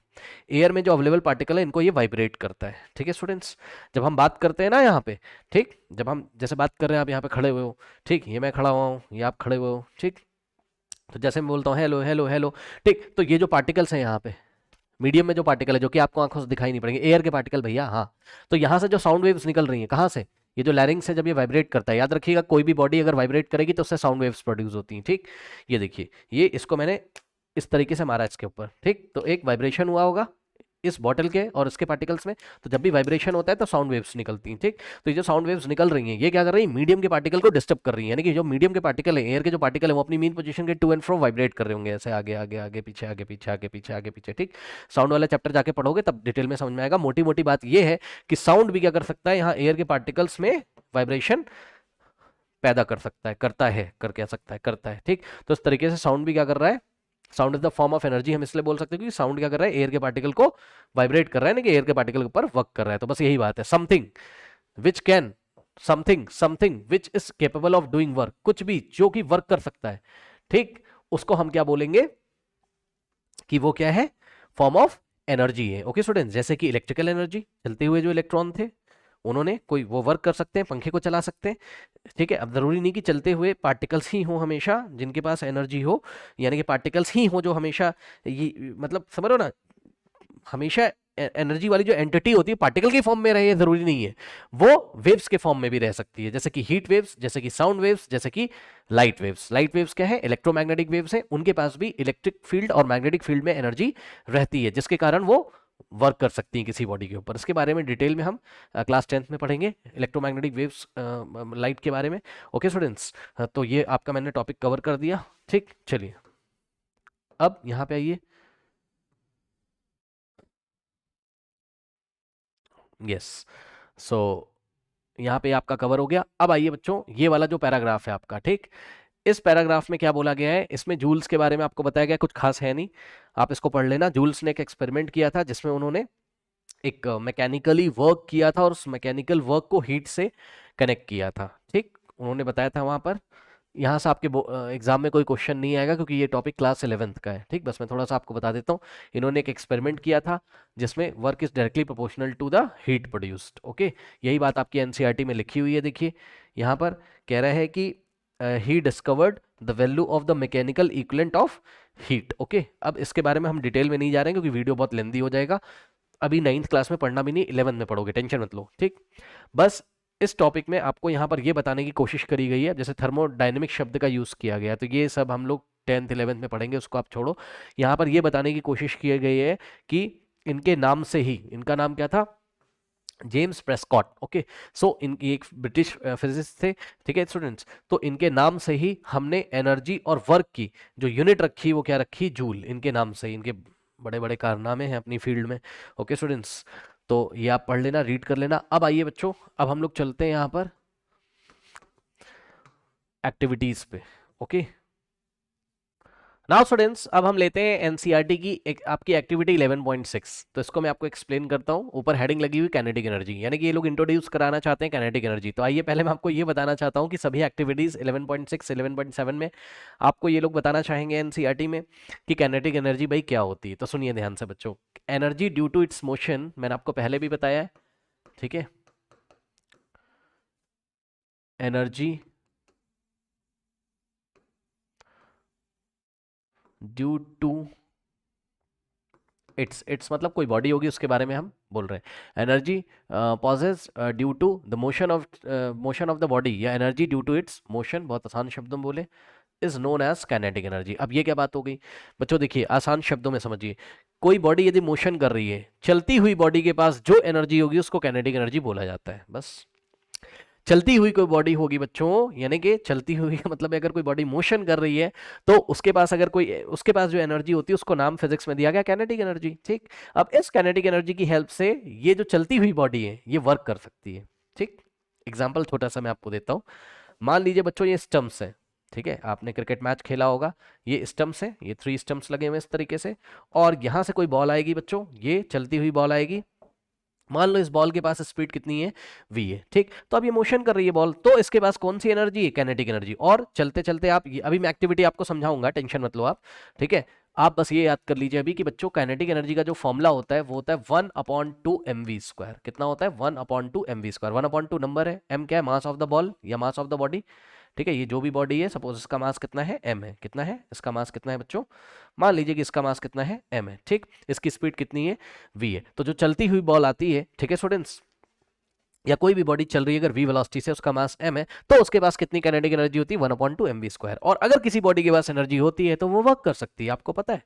एयर में जो अवेलेबल पार्टिकल है इनको ये वाइब्रेट करता है, ठीक है स्टूडेंट्स। जब हम बात करते हैं ना यहाँ पे, ठीक, जब हम जैसे बात कर रहे हैं, आप यहाँ पे खड़े हुए हो, ठीक, ये मैं खड़ा हुआ हूँ, ये आप खड़े हुए हो, ठीक, तो जैसे मैं बोलता हूँ हेलो हेलो हेलो, ठीक, तो ये जो पार्टिकल्स हैं यहाँ पे मीडियम में जो पार्टिकल है जो कि आपको आंखों से दिखाई नहीं पड़ेंगे, एयर के पार्टिकल भैया, हाँ, तो यहाँ से जो साउंड वेव्स निकल रही हैं कहाँ से, ये जो लैरिंग्स है जब ये वाइब्रेट करता है, याद रखिएगा कोई भी बॉडी अगर वाइब्रेट करेगी तो उससे साउंड वेव्स प्रोड्यूस होती हैं, ठीक। ये देखिए ये इसको मैंने इस तरीके से मारा इसके ऊपर, ठीक, तो एक वाइब्रेशन हुआ होगा इस बॉटल के और इसके पार्टिकल्स में, तो जब भी वाइब्रेशन होता है तो साउंड वेव्स निकलती हैं, ठीक। तो ये जो साउंड वेव्स निकल रही हैं ये क्या कर रही है, मीडियम के पार्टिकल को डिस्टर्ब कर रही है, यानी कि जो मीडियम के पार्टिकल है, एयर के जो पार्टिकल है, वो अपनी मीन पोजीशन के टू एंड फ्रो वाइब्रेट कर रहे होंगे, ऐसे आगे आगे आगे पीछे आगे पीछे आगे पीछे आगे पीछे, ठीक। साउंड वाला चैप्टर जाके पढ़ोगे तब डिटेल में समझ में आएगा। मोटी मोटी बात ये है कि साउंड भी क्या कर सकता है, यहाँ एयर के पार्टिकल्स में वाइब्रेशन पैदा कर सकता है, करता है, कर कह सकता है, करता है, ठीक। तो इस तरीके से साउंड भी क्या कर रहा है, sound is the form of energy हम इसलिए बोल सकते हैं क्योंकि साउंड क्या कर रहा है, एयर के पार्टिकल को वाइब्रेट कर रहा है, ना कि एयर के पार्टिकल के ऊपर वर्क कर रहा है। तो बस यही बात है, something which can, something which is capable of doing work, कुछ भी जो कि वर्क कर सकता है, ठीक, उसको हम क्या बोलेंगे कि वो क्या है, फॉर्म ऑफ एनर्जी है। ओके स्टूडेंट्स, जैसे कि इलेक्ट्रिकल एनर्जी, चलते हुए जो इलेक्ट्रॉन थे उन्होंने कोई वो वर्क कर सकते हैं, पंखे को चला सकते हैं, ठीक है। अब जरूरी नहीं कि चलते हुए पार्टिकल्स ही हो हमेशा जिनके पास एनर्जी हो, यानी कि पार्टिकल्स ही हो जो हमेशा ये, मतलब समझ रहे हो ना, हमेशा एनर्जी वाली जो एंटिटी होती है पार्टिकल की फॉर्म में रहे, जरूरी नहीं है, वो वेव्स के फॉर्म में भी रह सकती है, जैसे कि हीट वेव्स, जैसे कि साउंड वेव्स, जैसे कि लाइट वेव्स। लाइट वेव्स क्या है? इलेक्ट्रोमैग्नेटिक वेव्स है, उनके पास भी इलेक्ट्रिक फील्ड और मैग्नेटिक फील्ड में एनर्जी रहती है, जिसके कारण वो वर्क कर सकती हैं किसी बॉडी के ऊपर। इसके बारे में डिटेल में हम क्लास 10th में पढ़ेंगे, इलेक्ट्रोमैग्नेटिक वेव्स, लाइट के बारे में। ओके स्टूडेंट्स, तो ये आपका मैंने टॉपिक कवर कर दिया। ठीक, चलिए अब यहाँ पे आइए। यस, सो यहाँ पे आपका कवर हो गया। अब आइए बच्चों, ये वाला जो पैराग्राफ है आपका, ठीक, इस पैराग्राफ में क्या बोला गया है? इसमें जूल्स के बारे में आपको बताया गया, कुछ खास है नहीं, आप इसको पढ़ लेना। जूल्स ने एक एक्सपेरिमेंट किया था जिसमें उन्होंने एक मैकेनिकली वर्क किया था और उस मैकेनिकल वर्क को हीट से कनेक्ट किया था। ठीक, उन्होंने बताया था वहां पर। यहाँ से आपके एग्जाम में कोई क्वेश्चन नहीं आएगा क्योंकि ये टॉपिक क्लास 11th का है। ठीक, बस मैं थोड़ा सा आपको बता देता हूँ। इन्होंने एक एक्सपेरिमेंट किया था जिसमें work is directly proportional to the heat produced. Okay, यही बात आपकी एनसीईआरटी में लिखी हुई है। देखिए यहाँ पर कह रहा है कि he discovered the value of the mechanical equivalent of heat. Okay, अब इसके बारे में हम डिटेल में नहीं जा रहे हैं क्योंकि वीडियो बहुत लेंदी हो जाएगा। अभी 9th क्लास में पढ़ना भी नहीं, 11th में पढ़ोगे, टेंशन मत लो। ठीक, बस इस टॉपिक में आपको यहाँ पर ये बताने की कोशिश करी गई है, जैसे थर्मोडायनेमिक शब्द का यूज़ किया गया, तो ये सब हम लोग 10th 11th में पढ़ेंगे, उसको आप छोड़ो। यहाँ पर ये बताने की कोशिश की गई है कि इनके नाम से ही, इनका नाम क्या था? James Prescott. ओके, सो इनकी एक ब्रिटिश फिजिसिस्ट थे। ठीक है स्टूडेंट्स, तो इनके नाम से ही हमने एनर्जी और वर्क की जो यूनिट रखी वो क्या रखी? जूल। इनके नाम से ही, इनके बड़े बड़े कारनामे हैं अपनी फील्ड में। ओके स्टूडेंट्स, तो ये आप पढ़ लेना, रीड कर लेना। अब आइए बच्चों, अब हम लोग चलते हैं यहाँ पर एक्टिविटीज पे। ओके, नाउ स्टूडेंट्स, अब हम लेते हैं एनसीईआरटी की एक आपकी एक्टिविटी 11.6। तो इसको मैं आपको एक्सप्लेन करता हूँ। ऊपर हेडिंग लगी हुई काइनेटिक एनर्जी, यानी कि ये लोग इंट्रोड्यूस कराना चाहते हैं काइनेटिक एनर्जी। तो आइए पहले मैं आपको ये बताना चाहता हूँ कि सभी एक्टिविटीज 11.6 11.7 में आपको ये लोग बताना चाहेंगे एनसीईआरटी में कि काइनेटिक एनर्जी भाई क्या होती है। तो सुनिए ध्यान से बच्चों, energy due to its motion, मैंने आपको पहले भी बताया है। ठीक है, एनर्जी ड्यू टू इट्स मतलब कोई बॉडी होगी उसके बारे में हम बोल रहे हैं। Energy possess due to the motion of the body, या energy due to its motion, बहुत आसान शब्दों में बोले, is known as kinetic energy. अब ये क्या बात हो गई बच्चों? देखिए आसान शब्दों में समझिए, कोई बॉडी यदि मोशन कर रही है, चलती हुई बॉडी के पास जो एनर्जी होगी उसको काइनेटिक एनर्जी बोला जाता है। बस, चलती हुई कोई बॉडी होगी बच्चों, यानी कि चलती हुई का मतलब है अगर कोई बॉडी मोशन कर रही है तो उसके पास अगर कोई, उसके पास जो एनर्जी होती है उसको नाम फिजिक्स में दिया गया काइनेटिक एनर्जी। ठीक, अब इस काइनेटिक एनर्जी की हेल्प से ये जो चलती हुई बॉडी है ये वर्क कर सकती है। ठीक, एग्जाम्पल छोटा सा मैं आपको देता हूँ। मान लीजिए बच्चों ये स्टम्प्स है। ठीक है, आपने क्रिकेट मैच खेला होगा, ये स्टम्प्स है, ये 3 स्टम्प्स लगे हुए इस तरीके से, और यहां से कोई बॉल आएगी बच्चों, ये चलती हुई बॉल आएगी। मान लो इस बॉल के पास स्पीड कितनी है? v है। ठीक, तो अब ये मोशन कर रही है बॉल, तो इसके पास कौन सी एनर्जी है? Kinetic energy. और चलते चलते आप अभी मैं एक्टिविटी आपको समझाऊंगा, टेंशन मत लो आप। ठीक है, आप बस ये याद कर लीजिए अभी कि बच्चों काइनेटिक एनर्जी का जो फॉर्मूला होता है वो होता है 1/2 mv²। कितना होता है? 1/2 mv²। 1/2 नंबर है, m क्या है? मास ऑफ द बॉल या मास ऑफ द बॉडी। ठीक है, ये जो भी बॉडी है, सपोज इसका मास कितना है? m है। कितना है इसका मास? कितना है बच्चों? मान लीजिए कि इसका मास कितना है? m है। ठीक, इसकी स्पीड कितनी है? v है। तो जो चलती हुई बॉल आती है, ठीक है स्टूडेंट्स, या कोई भी बॉडी चल रही है अगर v वेलोसिटी से, उसका मास m है, तो उसके पास कितनी काइनेटिक एनर्जी होती है? 1/2 mv²। और अगर किसी बॉडी के पास एनर्जी होती है तो वो वर्क कर सकती है, आपको पता है।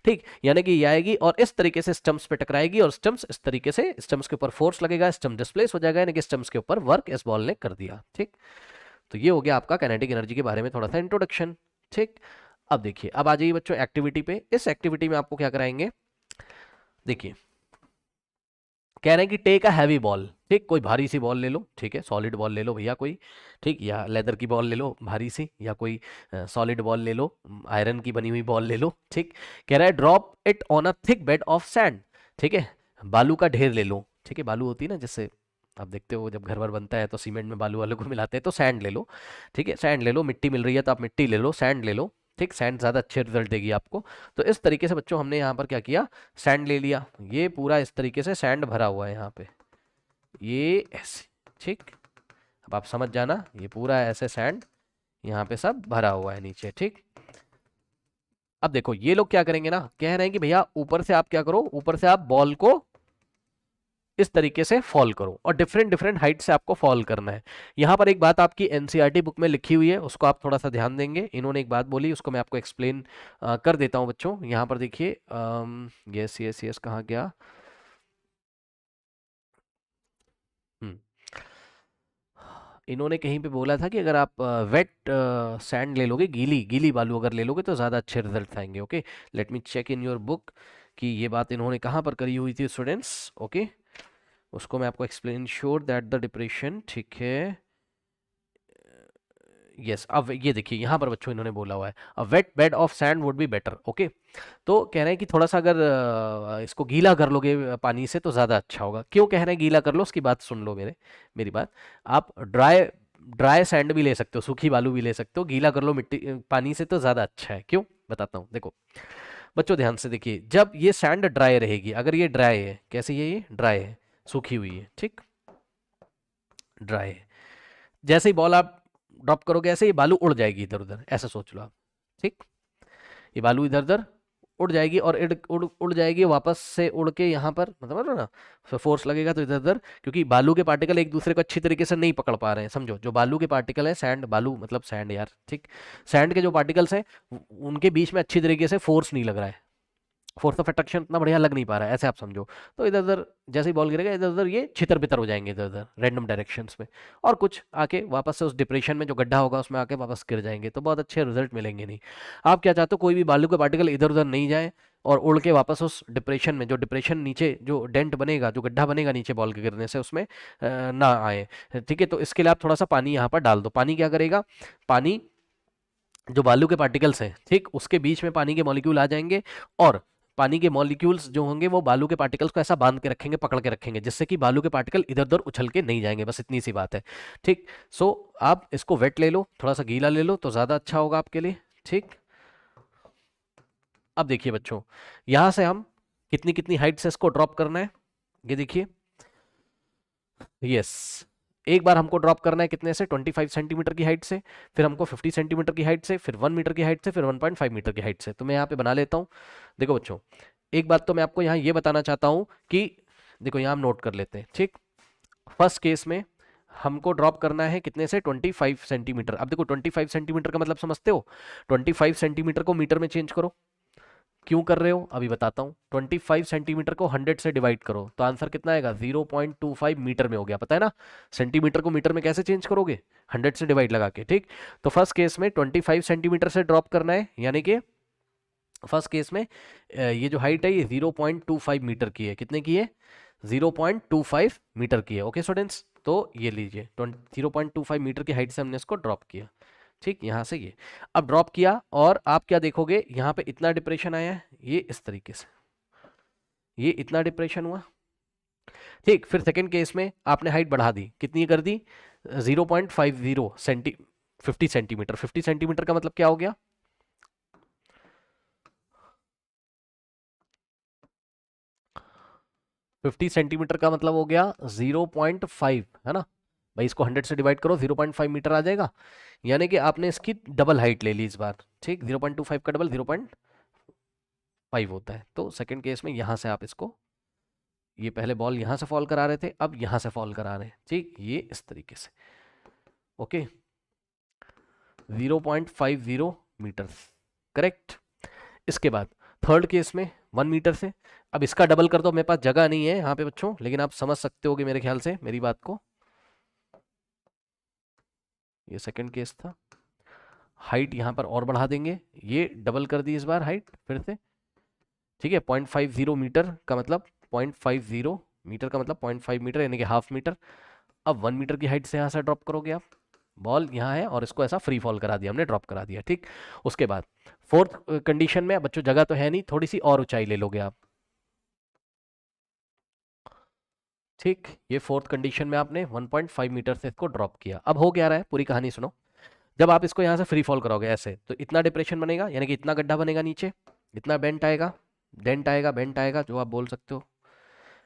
ठीक, यानी कि ये आएगी और इस तरीके से स्टम्प्स पे टकराएगी, और स्टम्प्स इस तरीके से, स्टम्प्स के ऊपर फोर्स लगेगा, स्टम्प डिस्प्लेस हो जाएगा, यानी कि स्टम्प्स के ऊपर वर्क इस बॉल ने कर दिया। ठीक, तो ये हो गया आपका काइनेटिक एनर्जी के बारे में थोड़ा सा इंट्रोडक्शन। ठीक, अब देखिए, अब आ जाइए बच्चों एक्टिविटी पे। इस एक्टिविटी में आपको क्या कराएंगे? देखिए, कह रहे हैं कि टेक अ हैवी बॉल। ठीक, कोई भारी सी बॉल ले लो, ठीक है, सॉलिड बॉल ले लो भैया कोई, ठीक, या लेदर की बॉल ले लो भारी सी, या कोई सॉलिड बॉल ले लो, आयरन की बनी हुई बॉल ले लो। ठीक, कह रहा है drop it on a thick bed of sand. ठीक है, बालू का ढेर ले लो। ठीक है, बालू होती है ना, जैसे आप देखते हो जब घर वर बनता है तो सीमेंट में बालू वालों को मिलाते हैं, तो सैंड ले लो। ठीक है, सैंड ले लो, मिट्टी मिल रही है तो आप मिट्टी ले लो, सैंड ले लो। ठीक, सैंड ज़्यादा अच्छे रिजल्ट देगी आपको। तो इस तरीके से बच्चों हमने यहाँ पर क्या किया? सैंड ले लिया, ये पूरा इस तरीके से सैंड भरा हुआ है यहाँ पे, ये ऐसे। ठीक, अब आप समझ जाना, ये पूरा ऐसे सैंड यहाँ पे सब भरा हुआ है नीचे। ठीक, अब देखो ये लोग क्या करेंगे ना, कह रहे हैं कि भैया ऊपर से आप क्या करो, ऊपर से आप बॉल को इस तरीके से फॉल करो और डिफरेंट डिफरेंट हाइट से आपको फॉल करना है। यहां पर एक बात आपकी एनसीईआरटी बुक में लिखी हुई है, उसको आप थोड़ा सा ध्यान देंगे। इन्होंने एक बात बोली, उसको मैं आपको एक्सप्लेन कर देता हूं बच्चों। यहां पर देखिए, यस यस यस, कहाँ गया। हम्म, इन्होंने कहीं पे बोला था कि अगर आप वेट सैंड ले लोगे, गीली गीली बालू अगर ले लोगे तो ज़्यादा अच्छे रिजल्ट आएंगे। Okay, let me check in your book कि ये बात इन्होंने कहाँ पर करी हुई थी स्टूडेंट्स। ओके, उसको मैं आपको explain, sure that the depression, ठीक है। यस, अब ये देखिए यहाँ पर बच्चों इन्होंने बोला हुआ है a wet bed of sand would be better. Okay, तो कह रहे हैं कि थोड़ा सा अगर इसको गीला कर लोगे पानी से तो ज़्यादा अच्छा होगा। क्यों कह रहे हैं गीला कर लो, उसकी बात सुन लो मेरी बात। आप ड्राई ड्राई सैंड भी ले सकते हो, सूखी बालू भी ले सकते हो, गीला कर लो मिट्टी पानी से तो ज़्यादा अच्छा है। क्यों, बताता हूँ। देखो बच्चों ध्यान से देखिए, जब ये सैंड ड्राई रहेगी, अगर ये ड्राई है, कैसी है, ये ड्राई है, सूखी हुई है, ठीक, ड्राई है, जैसे ही बॉल आप ड्रॉप करोगे ऐसे ये बालू उड़ जाएगी इधर उधर, ऐसा सोच लो आप। ठीक, ये बालू इधर उधर उड़ जाएगी और उड़ जाएगी वापस से उड़ के यहाँ पर, मतलब ना, फिर फोर्स लगेगा तो इधर उधर, क्योंकि बालू के पार्टिकल एक दूसरे को अच्छी तरीके से नहीं पकड़ पा रहे हैं। समझो, जो बालू के पार्टिकल है, सैंड बालू मतलब सैंड यार, ठीक, सैंड के जो पार्टिकल्स हैं उनके बीच में अच्छी तरीके से फोर्स नहीं लग रहा है, फोर्स ऑफ अट्रैक्शन इतना बढ़िया लग नहीं पा रहा है, ऐसे आप समझो। तो इधर उधर जैसे ही बॉल गिरेगा इधर उधर ये छितर बितर हो जाएंगे इधर उधर रैंडम डायरेक्शंस में, और कुछ आके वापस से उस डिप्रेशन में जो गड्ढा होगा उसमें आके वापस गिर जाएंगे, तो बहुत अच्छे रिजल्ट मिलेंगे नहीं। आप क्या चाहते हो, कोई भी बालू के पार्टिकल इधर उधर नहीं जाए और उड़ के वापस उस डिप्रेशन में, जो डिप्रेशन नीचे जो डेंट बनेगा, जो गड्ढा बनेगा नीचे बॉल के गिरने से, उसमें ना आए। ठीक है, तो इसके लिए आप थोड़ा सा पानी यहाँ पर डाल दो। पानी क्या करेगा, पानी जो बालू के पार्टिकल्स हैं, ठीक, उसके बीच में पानी के मॉलिक्यूल आ जाएंगे, और पानी के मॉलिक्यूल्स जो होंगे वो बालू के पार्टिकल्स को ऐसा बांध के रखेंगे, पकड़ के रखेंगे, जिससे कि बालू के पार्टिकल इधर उधर उछल के नहीं जाएंगे। बस इतनी सी बात है। ठीक, सो आप इसको वेट ले लो, थोड़ा सा गीला ले लो तो ज़्यादा अच्छा होगा आपके लिए। ठीक, अब देखिए बच्चों, यहाँ से हम कितनी कितनी हाइट से इसको ड्रॉप करना है, ये देखिए। यस, एक बार हमको ड्रॉप करना है कितने से, 25 सेंटीमीटर की हाइट से, फिर हमको 50 सेंटीमीटर की हाइट से, फिर 1 मीटर की हाइट से, फिर 1.5 मीटर की हाइट से। तो मैं यहाँ पे बना लेता हूँ। देखो बच्चों, एक बात तो मैं आपको यहाँ ये बताना चाहता हूँ कि देखो यहाँ हम नोट कर लेते हैं। ठीक, फर्स्ट केस में हमको ड्रॉप करना है कितने से, 25 सेंटीमीटर। अब देखो 25 सेंटीमीटर का मतलब समझते हो, 25 सेंटीमीटर को मीटर में चेंज करो। क्यों कर रहे हो अभी बताता हूँ। 25 सेंटीमीटर को 100 से डिवाइड करो तो आंसर कितना आएगा, 0.25 मीटर में हो गया, पता है ना। सेंटीमीटर को मीटर में कैसे चेंज करोगे, 100 से डिवाइड लगा के। ठीक, तो फर्स्ट केस में 25 सेंटीमीटर से ड्रॉप करना है, यानी कि फर्स्ट केस में ये जो हाइट है ये 0.25 मीटर की है। कितने की है, 0.25 मीटर की है। ओके स्टूडेंट्स, तो ये लीजिए 0.25 मीटर की हाइट से हमने इसको ड्रॉप किया। ठीक, यहाँ से ये अब ड्रॉप किया, और आप क्या देखोगे, यहाँ पे इतना डिप्रेशन आया है, ये इस तरीके से, ये इतना डिप्रेशन हुआ। ठीक, फिर सेकंड केस में आपने हाइट बढ़ा दी, कितनी कर दी, 0.50 सेंटी 50 सेंटीमीटर। 50 सेंटीमीटर का मतलब क्या हो गया, 50 सेंटीमीटर का मतलब हो गया 0.5, है ना भाई। इसको 100 से डिवाइड करो, 0.5 मीटर आ जाएगा, यानी कि आपने इसकी डबल हाइट ले ली इस बार। ठीक, 0.25 का डबल 0.5 होता है। तो सेकंड केस में यहाँ से आप इसको, ये पहले बॉल यहाँ से फॉल करा रहे थे, अब यहाँ से फॉल करा रहे हैं। ठीक, ये इस तरीके से। Okay, 0.50 metre, correct. इसके बाद थर्ड केस में 1 मीटर से, अब इसका डबल कर दो, मेरे पास जगह नहीं है यहाँ पे बच्चों, लेकिन आप समझ सकते होगे मेरे ख्याल से मेरी बात को। ये सेकंड केस था, हाइट यहाँ पर और बढ़ा देंगे, ये डबल कर दी इस बार हाइट फिर से। ठीक है, 0.50 मीटर का मतलब 0.50 मीटर का मतलब 0.5 मीटर, यानी कि हाफ मीटर। अब 1 मीटर की हाइट से यहाँ से ड्रॉप करोगे आप, बॉल यहाँ है और इसको ऐसा फ्री फॉल करा दिया हमने, ड्रॉप करा दिया। ठीक, उसके बाद फोर्थ कंडीशन में बच्चों जगह तो है नहीं, थोड़ी सी और ऊंचाई ले लोगे आप। ठीक, ये फोर्थ कंडीशन में आपने 1.5 मीटर से इसको ड्रॉप किया। अब हो क्या रहा है, पूरी कहानी सुनो। जब आप इसको यहाँ से फ्री फॉल करोगे ऐसे, तो इतना डिप्रेशन बनेगा, यानी कि इतना गड्ढा बनेगा नीचे, इतना बेंट आएगा, डेंट आएगा, बेंट आएगा, जो आप बोल सकते हो।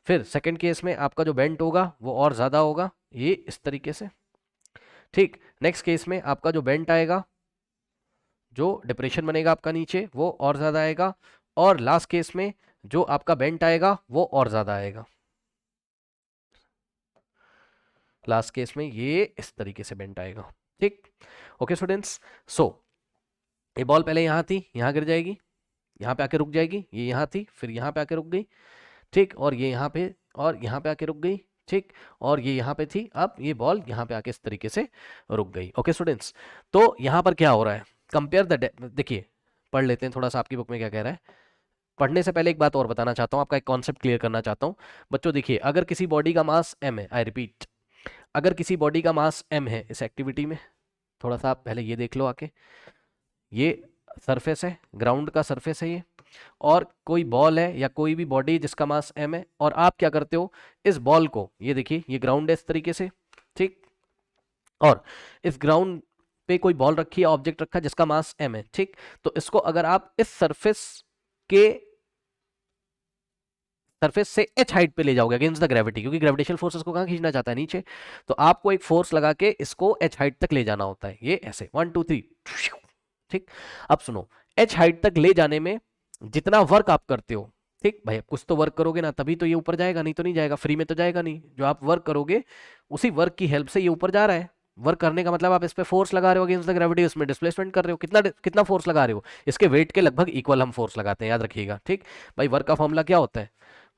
फिर सेकंड केस में आपका जो बेंट होगा वो और ज़्यादा होगा, ये इस तरीके से। ठीक, नेक्स्ट केस में आपका जो बेंट आएगा, जो डिप्रेशन बनेगा आपका नीचे वो और ज्यादा आएगा, और लास्ट केस में जो आपका बेंट आएगा वो और ज्यादा आएगा। लास्ट केस में ये इस तरीके से बेंट आएगा। ठीक, ओके स्टूडेंट्स। सो ये बॉल पहले यहाँ थी, यहाँ गिर जाएगी, यहाँ पे आके रुक जाएगी, ये यहाँ थी फिर यहाँ पे आके रुक गई, ठीक, और ये यहाँ पे और यहाँ पे आके रुक गई, ठीक, और ये यहाँ पे थी, अब ये बॉल यहाँ पे आके इस तरीके से रुक गई। ओके स्टूडेंट्स, तो यहाँ पर क्या हो रहा है, कंपेयर द, देखिए पढ़ लेते हैं थोड़ा सा आपकी बुक में क्या कह रहा है। पढ़ने से पहले एक बात और बताना चाहता हूँ, आपका एक कॉन्सेप्ट क्लियर करना चाहता हूँ। बच्चों देखिए, अगर किसी बॉडी का मास m है, आई रिपीट, अगर किसी बॉडी का मास m है इस एक्टिविटी में, थोड़ा सा आप पहले ये देख लो आके, ये सरफेस है, ग्राउंड का सरफेस है ये, और कोई बॉल है या कोई भी बॉडी जिसका मास m है, और आप क्या करते हो, इस बॉल को, ये देखिए ये ग्राउंड है इस तरीके से, ठीक, और इस ग्राउंड पे कोई बॉल रखी है, ऑब्जेक्ट रखा है जिसका मास m है, ठीक, तो इसको अगर आप इस सरफेस से h हाइट पे ले जाओगे अगेंस्ट द ग्रेविटी, क्योंकि ग्रेविटेशनल फोर्स इसको कहां खींचना चाहता है, नीचे, तो आपको एक फोर्स लगा के इसको h हाइट तक ले जाना होता है, ये ऐसे 1 2 3, ठीक। अब सुनो, h हाइट तक ले जाने में जितना वर्क आप करते हो, ठीक भाई, कुछ तो वर्क करोगे ना, तभी तो ये ऊपर जाएगा, नहीं तो नहीं जाएगा, फ्री में तो जाएगा नहीं, जो आप वर्क करोगे उसी वर्क की हेल्प से ये ऊपर जा रहा है। वर्क करने का मतलब आप इस पे फोर्स लगा रहे हो अगेंस्ट द ग्रेविटी, उसमें डिस्प्लेसमेंट कर रहे हो, कितना कितना फोर्स लगा रहे हो, इसके वेट के लगभग इक्वल हम फोर्स लगाते हैं, याद रखिएगा, ठीक भाई। वर्क का फॉर्मूला क्या होता है,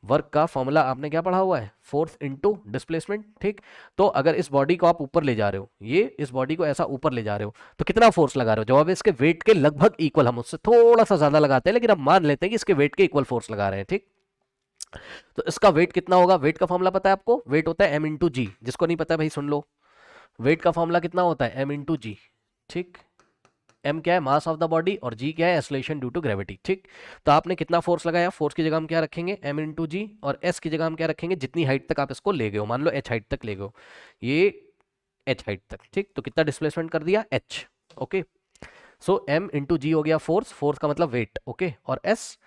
वर्क का फॉर्मूला आपने क्या पढ़ा हुआ है, फोर्स इनटू डिस्प्लेसमेंट, ठीक। तो अगर इस बॉडी को आप ऊपर ले जा रहे हो, ये इस बॉडी को ऐसा ऊपर ले जा रहे हो, तो कितना फोर्स लगा रहे हो, जवाब है इसके वेट के लगभग इक्वल, हम उससे थोड़ा सा ज्यादा लगाते हैं, लेकिन हम मान लेते हैं कि इसके वेट के इक्वल फोर्स लगा रहे हैं, ठीक। तो इसका वेट कितना होगा, वेट का फॉर्मूला पता है आपको, वेट होता है एम इंटू जी, जिसको नहीं पता है भाई सुन लो, वेट का फॉर्मूला कितना होता है, एम इंटू जी, ठीक। एम क्या है, मास ऑफ द बॉडी, और जी क्या है, एक्सेलरेशन ड्यू टू ग्रेविटी, ठीक। तो आपने कितना फोर्स लगाया, फोर्स की जगह हम क्या रखेंगे, एम इंटू जी, और एस की जगह हम क्या रखेंगे, जितनी हाइट तक आप इसको ले गए हो, मान लो एच हाइट तक ले गए हो, ये एच हाइट तक, ठीक। तो कितना डिस्प्लेसमेंट कर दिया, एच, ओके। सो एम इंटू जी हो गया फोर्स, फोर्स का मतलब वेट, ओके, और एस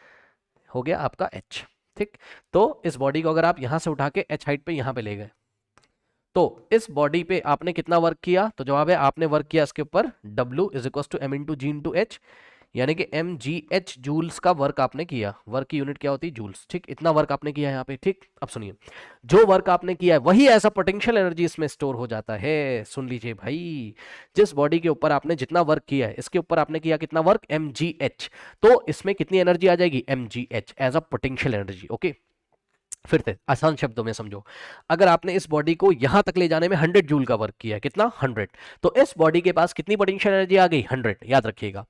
हो गया आपका एच, ठीक। तो इस बॉडी को अगर आप यहां से उठा के एच हाइट पे यहां पे ले गए, तो इस बॉडी पे आपने कितना वर्क किया, तो जवाब है आपने वर्क किया इसके ऊपर W is equal to M into G into H, यानी कि एम जी एच जूल्स का वर्क आपने किया, वर्क की यूनिट क्या होती है, जूल्स, ठीक। इतना वर्क आपने किया यहाँ पे, ठीक। अब सुनिए, जो वर्क आपने किया है वही ऐसा पोटेंशियल एनर्जी इसमें स्टोर हो जाता है, सुन लीजिए भाई, जिस बॉडी के ऊपर आपने जितना वर्क किया है, इसके ऊपर आपने किया कितना वर्क, एम जी एच, तो इसमें कितनी एनर्जी आ जाएगी, M G H as a potential energy, okay. फिर से आसान शब्दों में समझो, अगर आपने इस बॉडी को यहां तक ले जाने में 100 जूल का वर्क किया है, कितना 100, तो इस बॉडी के पास कितनी पोटेंशियल एनर्जी आ गई, 100, याद रखिएगा।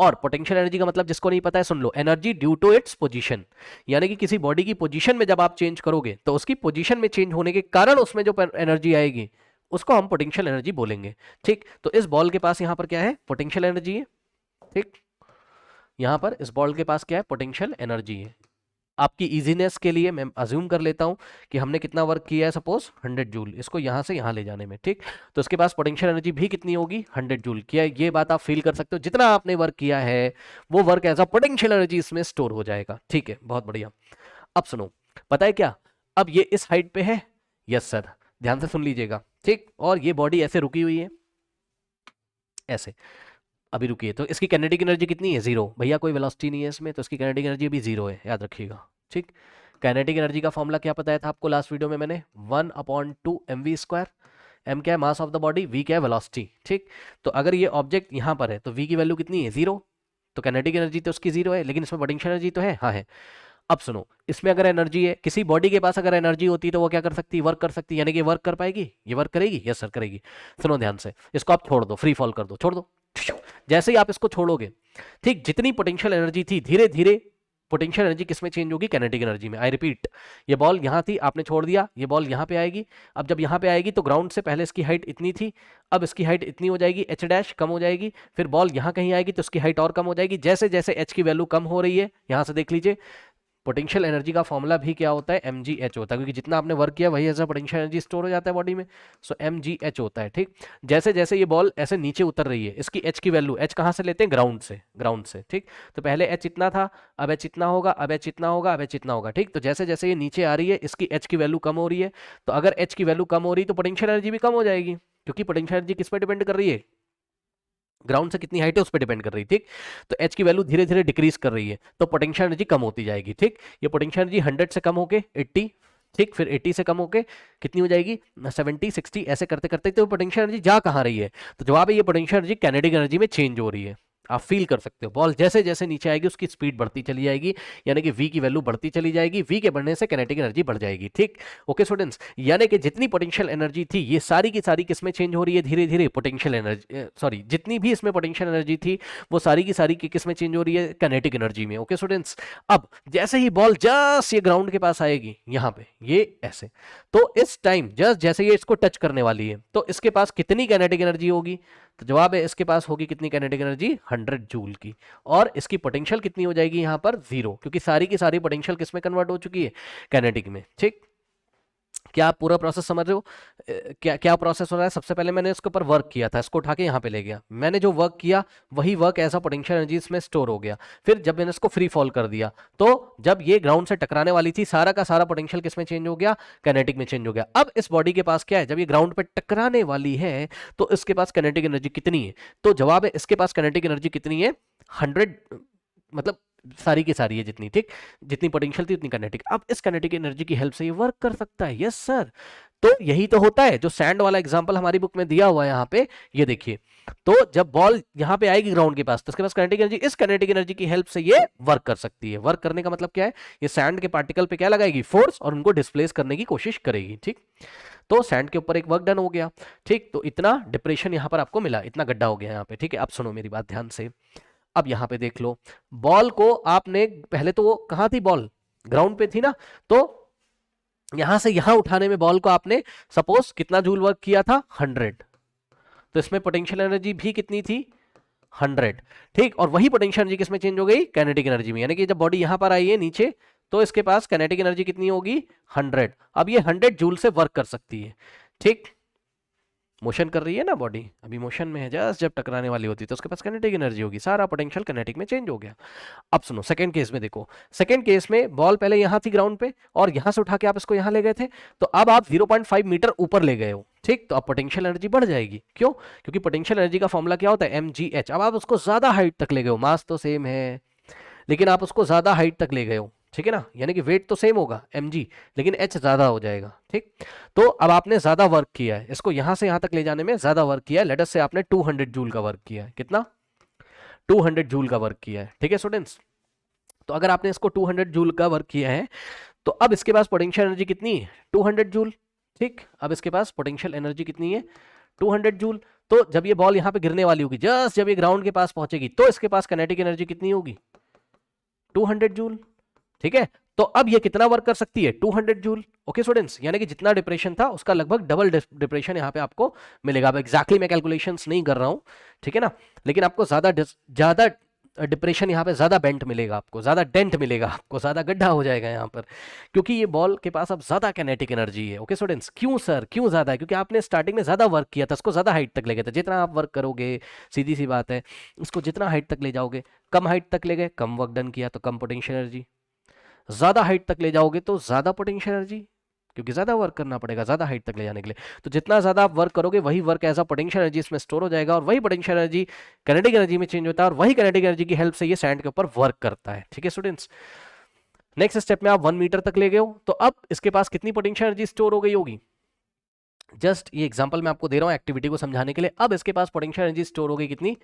और पोटेंशियल एनर्जी का मतलब जिसको नहीं पता है सुन लो, energy due to its position, यानी कि किसी बॉडी की पोजीशन में जब आप चेंज करोगे तो उसकी पोजीशन में चेंज होने के कारण उसमें जो एनर्जी आएगी उसको हम पोटेंशियल एनर्जी बोलेंगे, ठीक। तो इस बॉल के पास यहां पर क्या है, पोटेंशियल एनर्जी है, ठीक। यहां पर इस बॉल के पास क्या है, पोटेंशियल एनर्जी है। आपकी इजीनेस के लिए मैं अज्यूम कर लेता हूं कि हमने कितना वर्क किया है, सपोज 100 जूल, इसको यहां से यहां ले जाने में, ठीक। तो इसके पास पोटेंशियल एनर्जी भी कितनी होगी, 100 जूल। किया ये बात आप फील कर सकते हो, जितना आपने वर्क किया है वो work as a potential energy इसमें स्टोर हो जाएगा, ठीक है, बहुत बढ़िया। अब सुनो, पता है क्या, अब ये इस हाइट पे है, यस सर, ध्यान से सुन लीजिएगा, ठीक। और ये बॉडी ऐसे रुकी हुई है, ऐसे अभी रुकी है, तो इसकी काइनेटिक एनर्जी कितनी है, जीरो, भैया कोई वेलोसिटी नहीं है इसमें, तो इसकी काइनेटिक एनर्जी भी जीरो है, याद रखिएगा, ठीक। काइनेटिक एनर्जी का फॉर्मूला क्या बताया था आपको लास्ट वीडियो में मैंने, 1/2 mv², एम क्या है mass of the body, V क्या है वेलोसिटी, ठीक। तो अगर ये ऑब्जेक्ट यहाँ पर है तो वी की वैल्यू कितनी है, जीरो, तो काइनेटिक एनर्जी तो उसकी जीरो है, लेकिन इसमें पोटेंशियल एनर्जी तो है, हाँ है। अब सुनो, इसमें अगर एनर्जी है, किसी बॉडी के पास अगर एनर्जी होती है तो वो क्या कर सकती है, वर्क कर सकती है, यानी कि वर्क कर पाएगी, ये वर्क करेगी, यस सर करेगी। सुनो ध्यान से, इसको आप छोड़ दो, फ्री फॉल कर दो, छोड़ दो, जैसे ही आप इसको छोड़ोगे, ठीक, जितनी पोटेंशियल एनर्जी थी धीरे धीरे पोटेंशियल एनर्जी किस में चेंज होगी, काइनेटिक एनर्जी में। आई रिपीट, ये बॉल यहां थी, आपने छोड़ दिया, ये बॉल यहां पे आएगी, अब जब यहां पे आएगी तो ग्राउंड से पहले इसकी हाइट इतनी थी, अब इसकी हाइट इतनी हो जाएगी, एच डैश कम हो जाएगी, फिर बॉल यहां कहीं आएगी तो इसकी हाइट और कम हो जाएगी, जैसे जैसे एच की वैल्यू कम हो रही है, यहां से देख लीजिए, पोटेंशियल एनर्जी का फॉर्मूला भी क्या होता है, एम जी एच होता है, क्योंकि जितना आपने वर्क किया वही ऐसा पोटेंशियल एनर्जी स्टोर हो जाता है बॉडी में, सो एम जी एच होता है, ठीक। जैसे जैसे ये बॉल ऐसे नीचे उतर रही है, इसकी एच की वैल्यू, एच कहाँ से लेते हैं, ग्राउंड से, ठीक। तो पहले एच इतना था, अब एच इतना होगा, अब एच इतना होगा, अब एच इतना होगा, ठीक। तो जैसे जैसे ये नीचे आ रही है इसकी एच की वैल्यू कम हो रही है, तो अगर एच की वैल्यू कम हो रही है तो पोटेंशियल एनर्जी भी कम हो जाएगी, क्योंकि पोटेंशियल एनर्जी किस पर डिपेंड कर रही है, ग्राउंड से कितनी हाइट है उस पर डिपेंड कर रही है, ठीक। तो एच की वैल्यू धीरे धीरे डिक्रीज कर रही है, तो पोटेंशियल एनर्जी कम होती जाएगी, ठीक। ये पोटेंशियल एनर्जी 100 से कम होके 80, ठीक, फिर 80 से कम होके कितनी हो जाएगी 70, 60, ऐसे करते करते तो पोटेंशियल एनर्जी जा कहाँ रही है? तो जवाब है ये पोटेंशियल एनर्जी काइनेटिक एनर्जी में चेंज हो रही है। आप फील कर सकते हो, बॉल जैसे जैसे नीचे आएगी उसकी स्पीड बढ़ती चली जाएगी, यानी कि v की वैल्यू बढ़ती चली जाएगी, v के बढ़ने से काइनेटिक एनर्जी बढ़ जाएगी, ठीक। ओके स्टूडेंट्स, यानी कि जितनी पोटेंशियल एनर्जी थी ये सारी की सारी किस में चेंज हो रही है? धीरे धीरे पोटेंशियल एनर्जी, सॉरी, जितनी भी इसमें पोटेंशियल एनर्जी थी वो सारी की सारी किस में चेंज हो रही है? काइनेटिक एनर्जी में। ओके स्टूडेंट्स, अब जैसे ही बॉल जस्ट ये ग्राउंड के पास आएगी, यहाँ पे ये ऐसे, तो इस टाइम जस्ट जैसे ये इसको टच करने वाली है तो इसके पास कितनी काइनेटिक एनर्जी होगी? तो जवाब है इसके पास होगी कितनी काइनेटिक एनर्जी? 100 जूल की। और इसकी पोटेंशियल कितनी हो जाएगी यहाँ पर? 0, क्योंकि सारी की सारी पोटेंशियल किस में कन्वर्ट हो चुकी है? काइनेटिक में, ठीक। क्या आप पूरा प्रोसेस समझ रहे हो? क्या क्या प्रोसेस हो रहा है? सबसे पहले मैंने इसके ऊपर वर्क किया था, इसको उठा के यहाँ पे ले गया, मैंने जो वर्क किया वही work as a potential energy इसमें स्टोर हो गया। फिर जब मैंने इसको फ्री फॉल कर दिया तो जब ये ग्राउंड से टकराने वाली थी सारा का सारा पोटेंशियल किस में चेंज हो गया? काइनेटिक में चेंज हो गया। अब इस बॉडी के पास क्या है? जब ये ग्राउंड पे टकराने वाली है तो इसके पास काइनेटिक एनर्जी कितनी है? तो जवाब है इसके पास काइनेटिक एनर्जी कितनी है? 100, मतलब सारी की सारी है जितनी, ठीक, जितनी पोटेंशियल थी उतनी काइनेटिक। अब इस काइनेटिक एनर्जी की हेल्प से ये वर्क कर सकता है। यस सर, तो यही तो होता है जो सैंड वाला एग्जांपल हमारी बुक में दिया हुआ है यहाँ पे, ये देखिए। तो जब बॉल यहाँ पे आएगी ग्राउंड के पास तो इसके पास काइनेटिक एनर्जी, इस काइनेटिक एनर्जी की हेल्प से ये वर्क कर सकती है। वर्क करने का मतलब क्या है? ये सैंड के पार्टिकल पे क्या लगाएगी? फोर्स, और उनको डिस्प्लेस करने की कोशिश करेगी, ठीक। तो सैंड के ऊपर एक वर्क डन हो गया, ठीक। तो इतना डिप्रेशन यहाँ पर आपको मिला, इतना गड्ढा हो गया यहाँ पे, ठीक है। अब सुनो मेरी बात ध्यान से, अब यहां पे देख लो, बॉल को आपने पहले तो वो कहां थी? बॉल ग्राउंड पे थी ना, तो यहां से यहां उठाने में बॉल को आपने सपोज कितना जूल वर्क किया था? 100। तो इसमें पोटेंशियल एनर्जी भी कितनी थी? 100, ठीक। और वही पोटेंशियल एनर्जी किसमें चेंज हो गई? काइनेटिक एनर्जी में। यानी कि जब बॉडी यहां पर आई है नीचे तो इसके पास काइनेटिक एनर्जी कितनी होगी? 100। अब ये 100 जूल से वर्क कर सकती है, ठीक। मोशन कर रही है ना बॉडी, अभी मोशन में है, जस्ट जब टकराने वाली होती है तो उसके पास काइनेटिक एनर्जी होगी, सारा पोटेंशियल काइनेटिक में चेंज हो गया। अब सुनो सेकंड केस में देखो, सेकंड केस में बॉल पहले यहां थी ग्राउंड पे और यहां से उठा के आप इसको यहां ले गए थे, तो अब आप 0.5 मीटर ऊपर ले गए हो, ठीक। तो अब पोटेंशियल एनर्जी बढ़ जाएगी, क्यों? क्योंकि पोटेंशियल एनर्जी का फॉर्मूला क्या होता है? mgh। अब आप उसको ज्यादा हाइट तक ले गए हो, मास तो सेम है लेकिन आप उसको ज्यादा हाइट तक ले गए हो, ठीक है ना। यानी कि वेट तो सेम होगा mg, लेकिन h ज्यादा हो जाएगा, ठीक। तो अब आपने ज्यादा वर्क किया है, इसको यहां से यहां तक ले जाने में ज्यादा वर्क किया है। लेट अस से आपने 200 जूल का वर्क किया है। कितना? 200 जूल का वर्क किया है, ठीक है स्टूडेंट्स। तो अगर आपने इसको 200 जूल का वर्क किया है तो अब इसके पास पोटेंशियल एनर्जी कितनी है? 200 जूल, ठीक। अब इसके पास पोटेंशियल एनर्जी कितनी है? 200 जूल। तो जब ये बॉल यहां पे गिरने वाली होगी, जस्ट जब ये ग्राउंड के पास पहुंचेगी तो इसके पास काइनेटिक एनर्जी कितनी होगी? 200 जूल, ठीक है। तो अब ये कितना वर्क कर सकती है? 200 जूल। ओके स्टूडेंट्स, यानी कि जितना डिप्रेशन था उसका लगभग डबल डिप्रेशन यहाँ पे आपको मिलेगा। अब एग्जैक्टली मैं कैलकुलेशंस नहीं कर रहा हूँ, ठीक है ना, लेकिन आपको ज्यादा डिप्रेशन यहाँ पे ज्यादा बेंट मिलेगा, आपको ज्यादा डेंट मिलेगा, आपको ज्यादा गड्ढा हो जाएगा यहाँ पर, क्योंकि ये बॉल के पास अब ज्यादा काइनेटिक एनर्जी है। ओके स्टूडेंट्स, क्यों सर, क्यों ज्यादा है? क्योंकि आपने स्टार्टिंग में ज्यादा वर्क किया था, उसको ज्यादा हाइट तक ले गए थे। जितना आप वर्क करोगे, सीधी सी बात है, इसको जितना हाइट तक ले जाओगे, कम हाइट तक ले गए, कम वर्क डन किया तो कम पोटेंशियल एनर्जी, ज्यादा हाइट तक ले जाओगे तो ज्यादा पोटेंशियल एनर्जी, क्योंकि ज्यादा वर्क करना पड़ेगा ज्यादा हाइट तक ले जाने के लिए। तो जितना ज्यादा आप वर्क करोगे वही work as a potential energy इसमें स्टोर हो जाएगा, और वही पोटेंशियल एनर्जी काइनेटिक एनर्जी में चेंज होता है, और वही काइनेटिक एनर्जी की हेल्प से ये सैंड के ऊपर वर्क करता है, ठीक है स्टूडेंट्स। नेक्स्ट स्टेप में आप 1 मीटर तक ले गए हो, तो अब इसके पास कितनी पोटेंशियल एनर्जी स्टोर हो गई होगी? जस्ट ये एग्जांपल मैं आपको दे रहा हूं एक्टिविटी को समझाने के लिए। अब इसके पास पोटेंशियल एनर्जी स्टोर हो गई कितनी?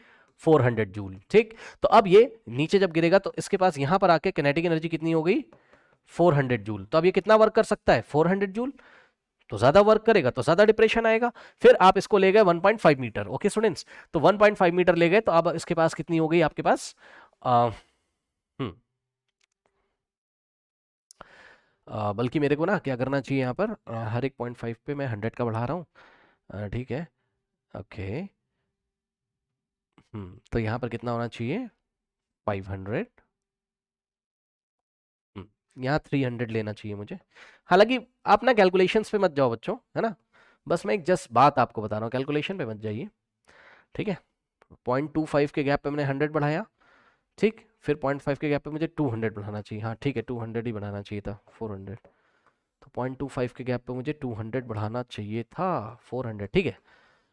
400 जूल, ठीक। तो अब ये नीचे जब गिरेगा तो इसके पास यहां पर आके काइनेटिक एनर्जी कितनी हो गई? 400 जूल। तो अब ये कितना वर्क कर सकता है? 400 जूल। तो ज्यादा वर्क करेगा तो ज्यादा डिप्रेशन आएगा। फिर आप इसको ले गए 1.5 मीटर। ओके स्टूडेंट्स, तो 1.5 मीटर ले गए तो अब इसके पास कितनी हो गई आपके पास? हम्म बल्कि मेरे को ना क्या करना चाहिए यहाँ पर, हर एक 0.5 पे मैं 100 का बढ़ा रहा हूँ, ठीक है। ओके, तो यहाँ पर कितना होना चाहिए? 500। यहाँ 300 लेना चाहिए मुझे। हालांकि आप ना कैलकुलेशंस पे मत जाओ बच्चों, है ना, बस मैं एक जस्ट बात आपको बता रहा हूँ, कैलकुलेशन पे मत जाइए, ठीक है। 0.25 के गैप पे मैंने 100 बढ़ाया, ठीक। फिर 0.5 के गैप पे मुझे 200 बढ़ाना चाहिए, हाँ ठीक है 200 ही बढ़ाना चाहिए था, 400। तो 0.25 के गैप पे मुझे 200 बढ़ाना चाहिए था, 400, ठीक है।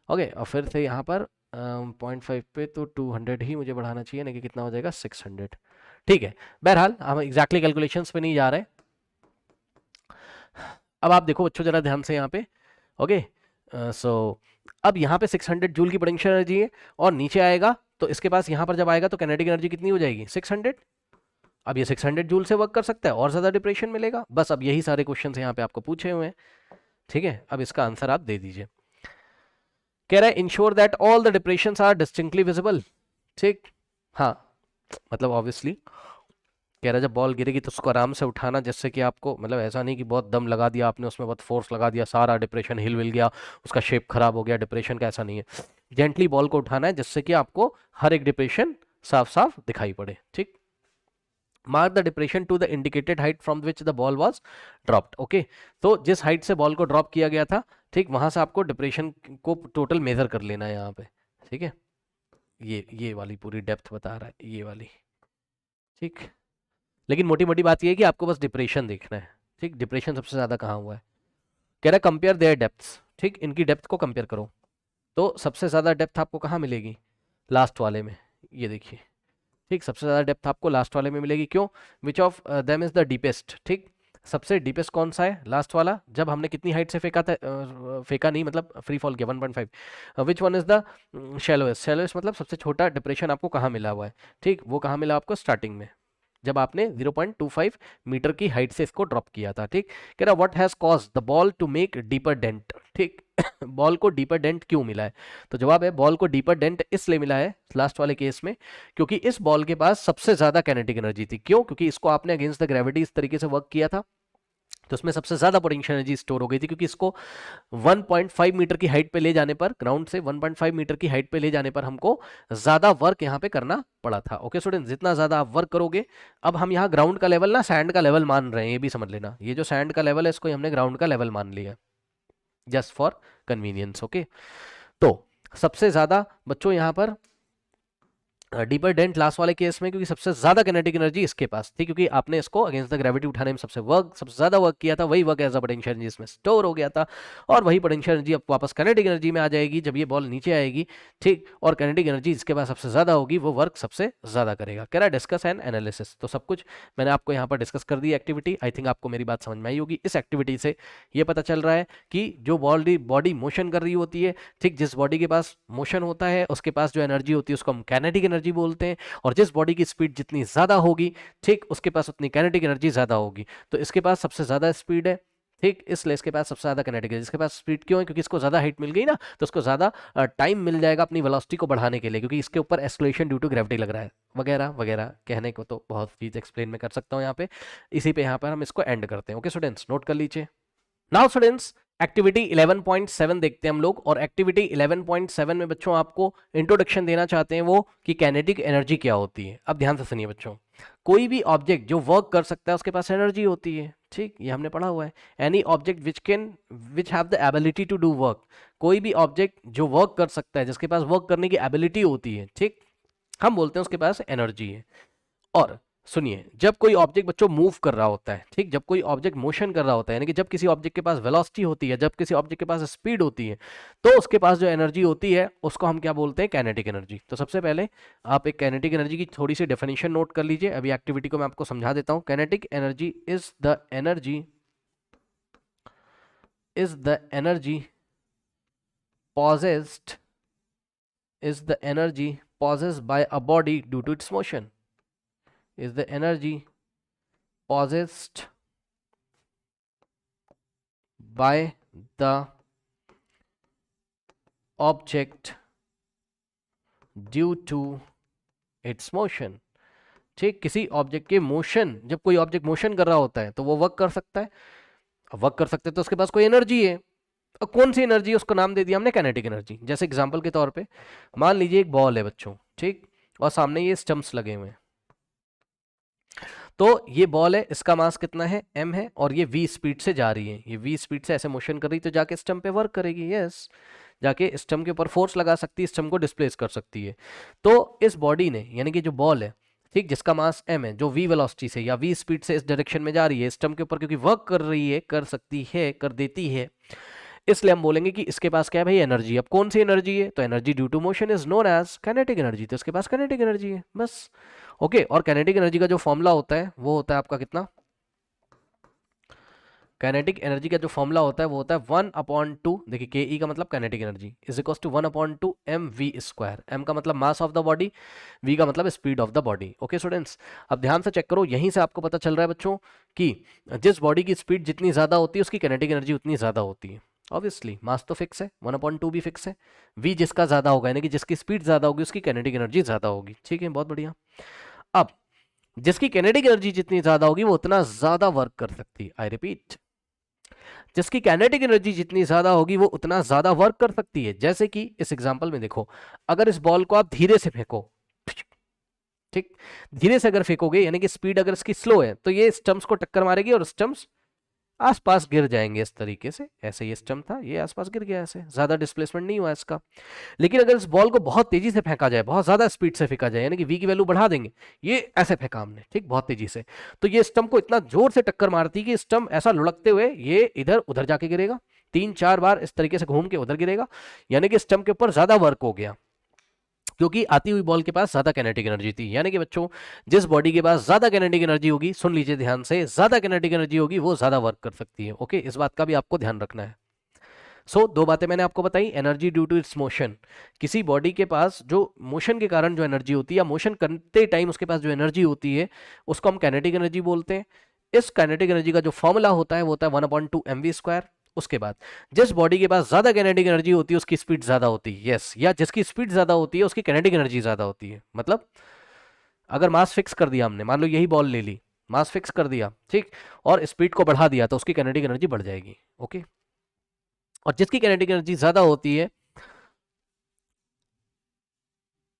ओके, और फिर से यहाँ पर 0.5 पे तो 200 ही मुझे बढ़ाना चाहिए, ना कि कितना हो जाएगा 600। ठीक है, बहरहाल हम एग्जैक्टली कैलकुलेशंस पे नहीं जा रहे। अब आप देखो बच्चों जरा ध्यान से यहाँ पे, ओके। सो अब यहाँ पे 600 जूल की पोटेंशियल एनर्जी है, और नीचे आएगा तो इसके पास यहाँ पर जब आएगा तो काइनेटिक एनर्जी कितनी हो जाएगी 600। अब ये 600 जूल से वर्क कर सकता है और ज्यादा डिप्रेशन मिलेगा। बस अब यही सारे क्वेश्चन यहाँ पे आपको पूछे हुए हैं, ठीक है। अब इसका आंसर आप दे दीजिए। कह रहा है ensure that all the depressions are distinctly visible. ठीक, हाँ, मतलब ऑब्वियसली कह रहा है जब बॉल गिरेगी तो उसको आराम से उठाना, जिससे कि आपको, मतलब ऐसा नहीं कि बहुत दम लगा दिया आपने उसमें, बहुत फोर्स लगा दिया, सारा डिप्रेशन हिल विल गया, उसका शेप खराब हो गया डिप्रेशन का, ऐसा नहीं है। जेंटली बॉल को उठाना है जिससे कि आपको हर एक डिप्रेशन साफ साफ दिखाई पड़े। ठीक, mark the depression to the indicated height from which the ball was dropped. Okay, तो जिस हाइट से बॉल को ड्रॉप किया गया था, ठीक, वहां से आपको डिप्रेशन को टोटल मेजर कर लेना है यहाँ पे। ठीक है, ये वाली पूरी डेप्थ बता रहा है, ये वाली। ठीक, लेकिन मोटी मोटी बात ये है कि आपको बस डिप्रेशन देखना है। ठीक, डिप्रेशन सबसे ज्यादा कहाँ हुआ है। कह रहा है कंपेयर देयर डेप्थ्स। ठीक, इनकी डेप्थ को कंपेयर करो, तो सबसे ज्यादा डेप्थ आपको कहाँ मिलेगी, लास्ट वाले में। ये देखिए, ठीक, सबसे ज़्यादा डेप्थ आपको लास्ट वाले में मिलेगी। क्यों, which of them is the deepest. ठीक, सबसे डीपेस्ट कौन सा है, लास्ट वाला। जब हमने कितनी हाइट से फेंका था, फेंका नहीं मतलब फ्री फॉल किया 1.5। Which one is the shallowest. Shallowest मतलब सबसे छोटा डिप्रेशन आपको कहाँ मिला हुआ है। ठीक, वो कहाँ मिला आपको, स्टार्टिंग में, जब आपने 0.25 मीटर की हाइट से इसको ड्रॉप किया था। ठीक, कह रहा what has cause the ball to make deeper dent. ठीक, बॉल को डीपर डेंट क्यों मिला है, तो जवाब है बॉल को डीपर डेंट इसलिए मिला है लास्ट वाले केस में, क्योंकि इस बॉल के पास सबसे ज्यादा काइनेटिक एनर्जी थी। क्यों, क्योंकि इसको आपने अगेंस्ट द ग्रेविटी इस तरीके से वर्क किया था, तो उसमें सबसे ज्यादा पोटेंशियल एनर्जी स्टोर हो गई थी। क्योंकि इसको 1.5 मीटर की हाइट पे ले जाने पर, ग्राउंड से 1.5 मीटर की हाइट पे ले जाने पर हमको ज्यादा वर्क यहाँ पे करना पड़ा था। ओके स्टूडेंट, जितना ज्यादा आप वर्क करोगे, अब हम यहाँ ग्राउंड का लेवल ना सैंड का लेवल मान रहे हैं, ये भी समझ लेना। ये जो सैंड का लेवल है इसको हमने ग्राउंड का लेवल मान लिया, जस्ट फॉर कन्वीनियंस। ओके, तो सबसे ज्यादा बच्चों यहाँ पर डीपर डेंट लास्ट वाले केस में, क्योंकि सबसे ज्यादा काइनेटिक एनर्जी इसके पास थी, क्योंकि आपने इसको अगेंस्ट द ग्रेविटी उठाने में सबसे ज्यादा वर्क किया था, वही work as a potential energy इसमें स्टोर हो गया था, और वही पोटेंशियल एनर्जी अब वापस काइनेटिक एनर्जी में आ जाएगी जब ये बॉल नीचे आएगी। ठीक, और काइनेटिक एनर्जी जिसके पास सबसे ज्यादा होगी वो वर्क सबसे ज्यादा करेगा। कह रहा है डिस्कस एंड एनालिसिस, तो सब कुछ मैंने आपको यहाँ पर डिस्कस कर दी एक्टिविटी। आई थिंक आपको मेरी बात समझ में आई होगी। इस एक्टिविटी से ये पता चल रहा है कि जो बॉडी मोशन कर रही होती है, ठीक, जिस बॉडी के पास मोशन होता है उसके पास जो एनर्जी होती है उसको हम काइनेटिक एनर्जी बोलते हैं, और जिस बॉडी की स्पीड जितनी ज्यादा होगी, ठीक, उसके पास उतनी काइनेटिक एनर्जी ज्यादा होगी। तो इसके पास सबसे ज्यादा स्पीड है, ठीक, इसलिए इसके पास सबसे ज्यादा काइनेटिक है। जिसके पास स्पीड क्यों है, क्योंकि इसको ज्यादा हाइट मिल गई ना, तो उसको ज्यादा टाइम मिल जाएगा अपनी वेलोसिटी को बढ़ाने के लिए, क्योंकि इसके ऊपर एक्सेलरेशन ड्यू टू ग्रेविटी लग रहा है, वगैरह वगैरह। कहने को तो बहुत चीज एक्सप्लेन में कर सकता हूँ यहाँ पे, इसी पे यहाँ पर हम इसको एंड करते हैं। ओके स्टूडेंट्स, नोट कर लीजिए। नाउ स्टूडेंट्स, एक्टिविटी 11.7 देखते हैं हम लोग, और एक्टिविटी 11.7 में बच्चों आपको इंट्रोडक्शन देना चाहते हैं वो कि काइनेटिक एनर्जी क्या होती है। अब ध्यान से सुनिए बच्चों, कोई भी ऑब्जेक्ट जो वर्क कर सकता है उसके पास एनर्जी होती है। ठीक, ये हमने पढ़ा हुआ है। Any object which have the ability to do work, कोई भी ऑब्जेक्ट जो वर्क कर सकता है, जिसके पास वर्क करने की एबिलिटी होती है, ठीक, हम बोलते हैं उसके पास एनर्जी है। और सुनिए, जब कोई ऑब्जेक्ट बच्चों मूव कर रहा होता है, ठीक, जब कोई ऑब्जेक्ट मोशन कर रहा होता है, यानी कि जब किसी ऑब्जेक्ट के पास वेलोसिटी होती है, जब किसी ऑब्जेक्ट के पास स्पीड होती है, तो उसके पास जो एनर्जी होती है उसको हम क्या बोलते हैं, काइनेटिक एनर्जी। तो सबसे पहले आप एक काइनेटिक एनर्जी की थोड़ी सी डेफिनेशन नोट कर लीजिए। अभी एक्टिविटी को मैं आपको समझा देता हूं। Kinetic energy is the energy possessed by a body due to its motion, is the energy possessed by the object due to its motion। ठीक, किसी ऑब्जेक्ट के मोशन, जब कोई ऑब्जेक्ट मोशन कर रहा होता है तो वो वर्क कर सकता है। अब वर्क कर सकते हैं तो उसके पास कोई एनर्जी है। अब कौन सी एनर्जी है, उसको नाम दे दिया हमने काइनेटिक एनर्जी। जैसे एग्जांपल के तौर पे मान लीजिए एक बॉल है बच्चों, ठीक, और सामने ये स्टंप्स लगे हुए हैं। तो ये बॉल है, इसका मास कितना है, m है, और ये v स्पीड से जा रही है। ये v स्पीड से ऐसे मोशन कर रही, तो जाके स्टंप पे वर्क करेगी। यस, जाके स्टंप के ऊपर फोर्स लगा सकती है, स्टंप को डिस्प्लेस कर सकती है। तो इस बॉडी ने, यानी कि जो बॉल है, ठीक, जिसका मास m है, जो v वेलोसिटी से या v स्पीड से इस डायरेक्शन में जा रही है, स्टंप के ऊपर क्योंकि वर्क कर रही है, कर सकती है, कर देती है, इसलिए हम बोलेंगे कि इसके पास क्या है भाई, एनर्जी। अब कौन सी एनर्जी है, तो energy due to motion is known as kinetic energy, तो इसके पास काइनेटिक एनर्जी है बस। ओके, और काइनेटिक एनर्जी का जो फॉर्मूला होता है वो होता है आपका कितना, काइनेटिक एनर्जी का जो फॉर्मूला होता है वो होता है 1/2, देखिए के ई का मतलब kinetic energy is equal to 1/2 m v square. M का मतलब mass of the body, v का मतलब speed of the body. Okay students, अब ध्यान से चेक करो, यहीं से आपको पता चल रहा है बच्चों कि जिस बॉडी की स्पीड जितनी ज्यादा होती है उसकी काइनेटिक एनर्जी उतनी ज्यादा होती है। ऑब्वियसली मास तो फिक्स है, 1/2 भी फिक्स है, वी जिसका ज्यादा होगा यानी कि जिसकी स्पीड ज्यादा होगी उसकी काइनेटिक एनर्जी ज्यादा होगी। ठीक है, बहुत बढ़िया। अब जिसकी काइनेटिक एनर्जी जितनी ज्यादा होगी वो उतना ज्यादा वर्क कर सकती है। आई रिपीट, जिसकी काइनेटिक एनर्जी जितनी ज्यादा होगी वो उतना ज्यादा वर्क कर सकती है। जैसे कि इस एग्जांपल में देखो, अगर इस बॉल को आप धीरे से फेंको, ठीक, धीरे से अगर फेंकोगे यानी कि स्पीड अगर इसकी स्लो है तो ये स्टंप्स को टक्कर मारेगी और स्टंप्स आसपास गिर जाएंगे इस तरीके से। ऐसे ये स्टंप था, ये आसपास गिर गया, ऐसे ज्यादा डिस्प्लेसमेंट नहीं हुआ इसका। लेकिन अगर इस बॉल को बहुत तेजी से फेंका जाए, बहुत ज्यादा स्पीड से फेंका जाए, यानी कि वी की वैल्यू बढ़ा देंगे, ये ऐसे फेंका हमने, ठीक, बहुत तेजी से, तो ये स्टंप को इतना जोर से टक्कर मारती कि स्टंप ऐसा लुढ़कते हुए ये इधर उधर जाके गिरेगा, 3-4 बार इस तरीके से घूम के उधर गिरेगा, यानी कि स्टंप के ऊपर ज्यादा वर्क हो गया, क्योंकि आती हुई बॉल के पास ज्यादा काइनेटिक एनर्जी थी। यानी कि बच्चों, जिस बॉडी के पास ज्यादा काइनेटिक एनर्जी होगी, सुन लीजिए ध्यान से, ज्यादा काइनेटिक एनर्जी होगी वो ज्यादा वर्क कर सकती है। ओके, इस बात का भी आपको ध्यान रखना है। दो बातें मैंने आपको बताई, energy due to its motion, किसी बॉडी के पास जो मोशन के कारण जो एनर्जी होती है या मोशन करते टाइम उसके पास जो एनर्जी होती है उसको हम काइनेटिक एनर्जी बोलते हैं। इस काइनेटिक एनर्जी का जो फॉर्मूला होता है वो होता है 1/2 mv स्क्वायर। उसके बाद जिस बॉडी के पास ज्यादा काइनेटिक एनर्जी होती है उसकी स्पीड ज्यादा होती है, यस, या जिसकी स्पीड ज्यादा होती है उसकी काइनेटिक एनर्जी ज्यादा होती है। मतलब अगर मास फिक्स कर दिया हमने, मान लो यही बॉल ले ली, मास फिक्स कर दिया, ठीक, और स्पीड को बढ़ा दिया तो उसकी काइनेटिक एनर्जी बढ़ जाएगी। ओके, और जिसकी काइनेटिक एनर्जी ज्यादा होती है,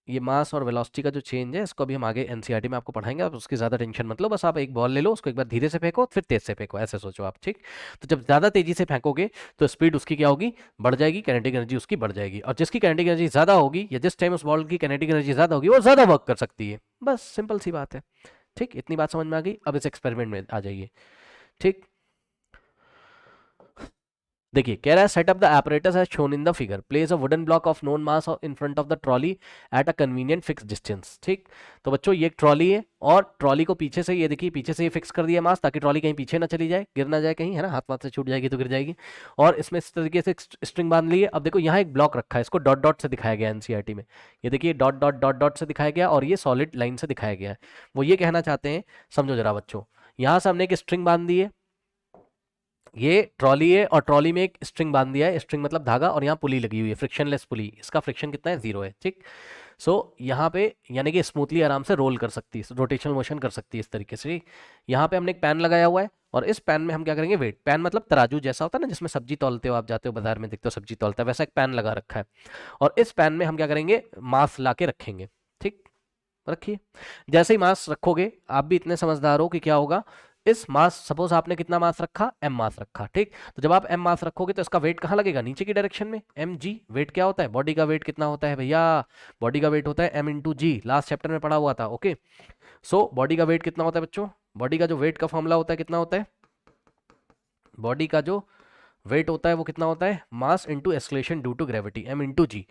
ये मास और वेलोसिटी का जो चेंज है इसको अभी हम आगे एनसीईआरटी में आपको पढ़ाएंगे, आप उसकी ज्यादा टेंशन मत लो, बस आप एक बॉल ले लो, उसको एक बार धीरे से फेंको फिर तेज से फेंको, ऐसे सोचो आप, ठीक। तो जब ज्यादा तेजी से फेंकोगे तो स्पीड उसकी क्या होगी, बढ़ जाएगी, काइनेटिक एनर्जी उसकी बढ़ जाएगी, और जिसकी काइनेटिक एनर्जी ज्यादा होगी या जिस टाइम उस बॉल की काइनेटिक एनर्जी ज्यादा होगी वो ज्यादा वर्क कर सकती है। बस सिंपल सी बात है, ठीक, इतनी बात समझ में आ गई। अब इस एक्सपेरिमेंट में आ जाइए, ठीक। देखिए कह रहा है set up the apparatus as shown in the figure, place a wooden block of known mass in front of the trolley at a convenient fixed distance। ठीक, तो बच्चों ये एक ट्रॉली है और ट्रॉली को पीछे से, ये देखिए पीछे से ये फिक्स कर दिया मास ताकि ट्रॉली कहीं पीछे ना चली जाए, गिर ना जाए कहीं, है ना, हाथ से छूट जाएगी तो गिर जाएगी, और इसमें इस तरीके से स्ट्रिंग बांध ली है। अब देखो यहाँ एक ब्लॉक रखा है, इसको डॉट डॉट से दिखाया गया एनसीईआरटी में, ये देखिए डॉट डॉट डॉट डॉट से दिखाया गया और ये सॉलिड लाइन से दिखाया गया है। वो ये कहना चाहते हैं, समझो जरा बच्चों, यहाँ से हमने एक स्ट्रिंग बांध दी है, ये ट्रॉली है और ट्रॉली में एक स्ट्रिंग बांध दिया है, स्ट्रिंग मतलब धागा, और यहाँ पुली लगी हुई है, फ्रिक्शनलेस पुली, इसका फ्रिक्शन कितना है, 0 है, ठीक। यहाँ पे यानी कि स्मूथली आराम से रोल कर सकती है, रोटेशनल मोशन कर सकती है इस तरीके से। यहाँ पे हमने एक पैन लगाया हुआ है और इस पैन में हम क्या करेंगे, वेट, पैन मतलब तराजू जैसा होता है ना जिसमें सब्जी तौलते हो, आप जाते हो बाजार में देखते हो सब्जी तौलता है, वैसा एक पैन लगा रखा है, और इस पैन में हम क्या करेंगे, मास ला के रखेंगे, ठीक, रखिए। जैसे ही मास रखोगे, आप भी इतने समझदार हो कि क्या होगा, इस मास, सपोज आपने कितना मास रखा, एम मास रखा, ठीक, तो जब आप एम मास रखोगे तो इसका वेट कहाँ लगेगा, नीचे की डायरेक्शन में, एम जी। वेट क्या होता है, बॉडी का वेट कितना होता है भैया, बॉडी का वेट होता है एम इंटू जी, लास्ट चैप्टर में पढ़ा हुआ था। ओके, बॉडी का वेट कितना होता है बच्चों, बॉडी का जो वेट का फॉर्मूला होता है कितना होता है, बॉडी का जो वेट होता है वो कितना होता है, mass into acceleration due to gravity, M into G,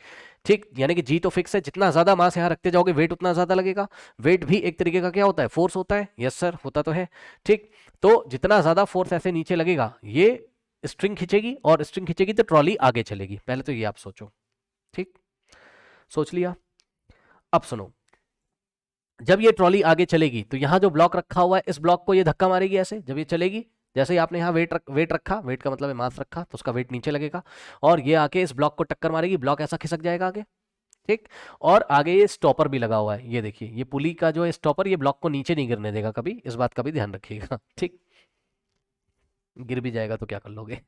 ठीक, यानी कि जी तो फिक्स है, जितना ज्यादा मास यहाँ रखते जाओगे वेट उतना ज्यादा लगेगा। वेट भी एक तरीके का क्या होता है, फोर्स होता है, यस सर होता तो है, ठीक। तो जितना ज्यादा फोर्स ऐसे नीचे लगेगा ये स्ट्रिंग खींचेगी, और स्ट्रिंग खींचेगी तो ट्रॉली आगे चलेगी, पहले तो ये आप सोचो, ठीक, सोच लिया। अब सुनो, जब ये ट्रॉली आगे चलेगी तो यहाँ जो ब्लॉक रखा हुआ है इस ब्लॉक को ये धक्का मारेगी ऐसे, जब ये चलेगी, जैसे ही आपने यहाँ वेट रखा, वेट का मतलब है मास रखा, तो उसका वेट नीचे लगेगा और ये आके इस ब्लॉक को टक्कर मारेगी, ब्लॉक ऐसा खिसक जाएगा आगे, ठीक। और आगे ये स्टॉपर भी लगा हुआ है, ये देखिए ये पुली का जो है स्टॉपर, ये ब्लॉक को नीचे नहीं गिरने देगा कभी, इस बात का भी ध्यान रखिएगा, ठीक। गिर भी जाएगा तो क्या कर लोगे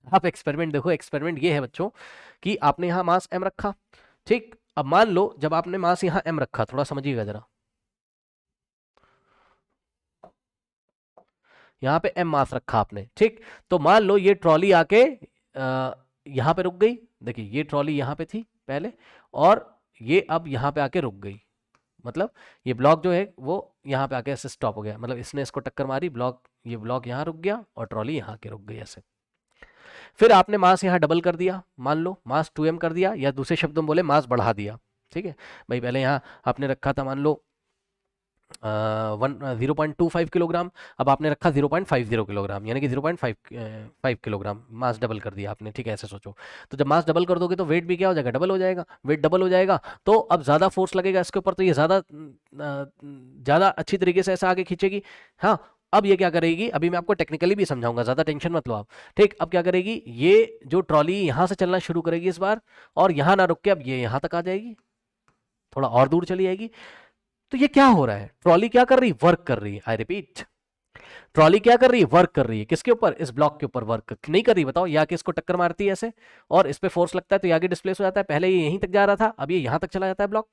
आप, एक्सपेरिमेंट देखो, एक्सपेरिमेंट ये है बच्चों कि आपने यहाँ मास एम रखा, ठीक। अब मान लो जब आपने मास यहाँ एम रखा, थोड़ा समझिएगा जरा, यहाँ पे एम मास रखा आपने, ठीक। तो मान लो ये ट्रॉली आके यहाँ पे रुक गई, देखिए ये ट्रॉली यहाँ पे थी पहले और ये अब यहाँ पे आके रुक गई, मतलब ये ब्लॉक जो है वो यहाँ पे आके ऐसे स्टॉप हो गया, मतलब इसने इसको टक्कर मारी, ब्लॉक, ये ब्लॉक यहाँ रुक गया और ट्रॉली यहाँ के रुक गई ऐसे। फिर आपने मास यहाँ डबल कर दिया, मान लो मास 2m कर दिया, या दूसरे शब्दों में बोले मास बढ़ा दिया। ठीक है भाई, पहले यहाँ आपने रखा था मान लो 0.25 किलोग्राम, अब आपने रखा 0.50 किलोग्राम, यानी कि 0.5 किलोग्राम, मास डबल कर दिया आपने। ठीक है, ऐसे सोचो। तो जब मास डबल कर दोगे तो वेट भी क्या हो जाएगा, डबल हो जाएगा। वेट डबल हो जाएगा तो अब ज़्यादा फोर्स लगेगा इसके ऊपर, तो ये ज़्यादा अच्छी तरीके से ऐसा आगे खींचेगी। हाँ, अब ये क्या करेगी, अभी मैं आपको टेक्निकली भी समझाऊंगा, ज़्यादा टेंशन मत लो आप। ठीक, अब क्या करेगी, ये जो ट्रॉली यहाँ से चलना शुरू करेगी इस बार, और यहाँ ना रुक के अब ये यहाँ तक आ जाएगी, थोड़ा और दूर चली जाएगी। तो ये क्या हो रहा है, ट्रॉली क्या कर रही है, वर्क कर रही है। आई रिपीट, ट्रॉली क्या कर रही है, वर्क कर रही है। किसके ऊपर, इस ब्लॉक के ऊपर वर्क नहीं कर रही, बताओ। या कि इसको टक्कर मारती है ऐसे और इस पे फोर्स लगता है तो ये आगे डिस्प्लेस हो जाता है। पहले ये यहीं तक जा रहा था, अब ये यहां तक चला जाता है ब्लॉक।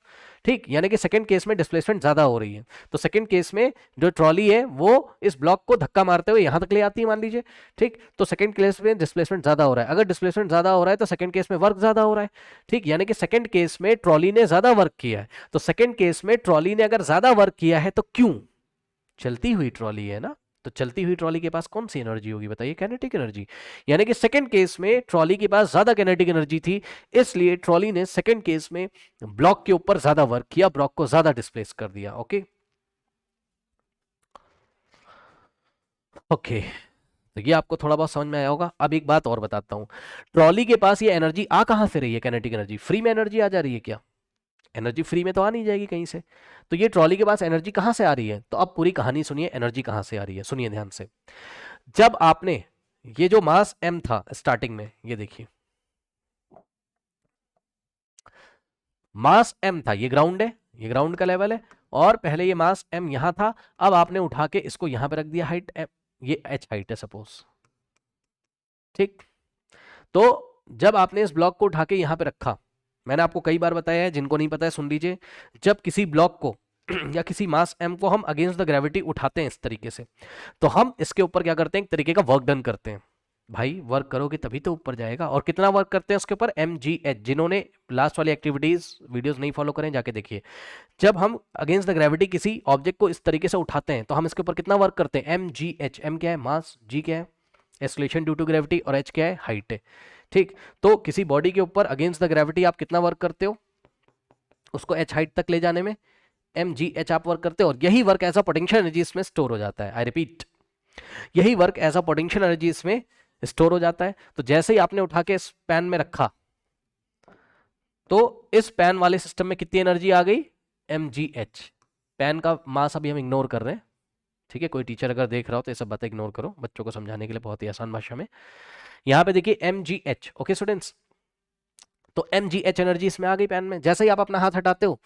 ठीक, यानी कि सेकंड केस में डिस्प्लेसमेंट ज्यादा हो रही है। तो सेकंड केस में जो ट्रॉली है वो इस ब्लॉक को धक्का मारते हुए यहां तक ले आती है, मान लीजिए। ठीक, तो सेकंड केस में डिस्प्लेसमेंट ज्यादा हो रहा है। अगर डिस्प्लेसमेंट ज्यादा हो रहा है तो सेकंड केस में वर्क ज्यादा हो रहा है। ठीक, यानी कि सेकंड केस में ट्रॉली ने ज्यादा वर्क किया है। तो सेकंड केस में ट्रॉली ने अगर ज्यादा वर्क किया है तो क्यों, चलती हुई ट्रॉली है ना, तो चलती हुई ट्रॉली के पास कौन सी एनर्जी होगी, बताइए, काइनेटिक एनर्जी। यानी कि सेकंड केस में ट्रॉली के पास ज्यादा काइनेटिक एनर्जी थी, इसलिए ट्रॉली ने सेकंड केस में ब्लॉक के ऊपर ज्यादा वर्क किया, ब्लॉक को ज्यादा डिस्प्लेस कर दिया। ओके ओके, तो ये आपको थोड़ा बहुत समझ में आया होगा। अब एक बात और बताता हूं, ट्रॉली के पास ये एनर्जी आ कहां से रही है, काइनेटिक एनर्जी फ्री में एनर्जी आ जा रही है क्या, एनर्जी फ्री में तो आ नहीं जाएगी कहीं से। तो ये ट्रॉली के पास एनर्जी कहां से आ रही है, तो अब पूरी कहानी सुनिए, एनर्जी कहां से आ रही है, सुनिए ध्यान से। जब आपने ये जो मास m था स्टार्टिंग में, ये देखिए मास m था, ये ग्राउंड है, ये ग्राउंड का लेवल है, और पहले ये मास m यहां था। अब आपने उठा के इसको यहां पे रख दिया, हाइट m, ये h हाइट है सपोज। ठीक, तो जब आपने इस ब्लॉक को उठा के यहां पे रखा, मैंने आपको कई बार बताया है, जिनको नहीं पता है सुन लीजिए। जब किसी ब्लॉक को या किसी मास m को हम अगेंस्ट द ग्रेविटी उठाते हैं इस तरीके से, तो हम इसके ऊपर क्या करते हैं, एक तरीके का वर्क डन करते हैं। भाई वर्क करोगे तभी तो ऊपर जाएगा। और कितना वर्क करते हैं उसके ऊपर, mgh। जिन्होंने लास्ट वाली एक्टिविटीज वीडियोस नहीं फॉलो करें, जाके देखिए। जब हम अगेंस्ट द ग्रेविटी किसी ऑब्जेक्ट को इस तरीके से उठाते हैं तो हम इसके ऊपर कितना वर्क करते हैं, mgh। m क्या है, मास, g क्या है, एक्सेलरेशन ड्यू टू ग्रेविटी, और h क्या है, हाइट है। ठीक, तो किसी बॉडी के ऊपर अगेंस्ट द ग्रेविटी आप कितना वर्क करते हो, उसको h हाइट तक ले जाने में mgh आप वर्क करते हो, और यही work as a potential energy इसमें स्टोर हो जाता है। आई रिपीट, यही work as a potential energy इसमें स्टोर हो जाता है। तो जैसे ही आपने उठा के इस पैन में रखा, तो इस पैन वाले सिस्टम में कितनी एनर्जी आ गई, mgh। पैन का मास अभी हम इग्नोर कर रहे हैं, ठीक है। कोई टीचर अगर देख रहा हो तो ये सब बातें इग्नोर करो, बच्चों को समझाने के लिए बहुत ही आसान भाषा में। यहाँ पे देखिए mgh। ओके स्टूडेंट्स, तो mgh एनर्जी इसमें आ गई पैन में। जैसे ही आप अपना हाथ हटाते हो,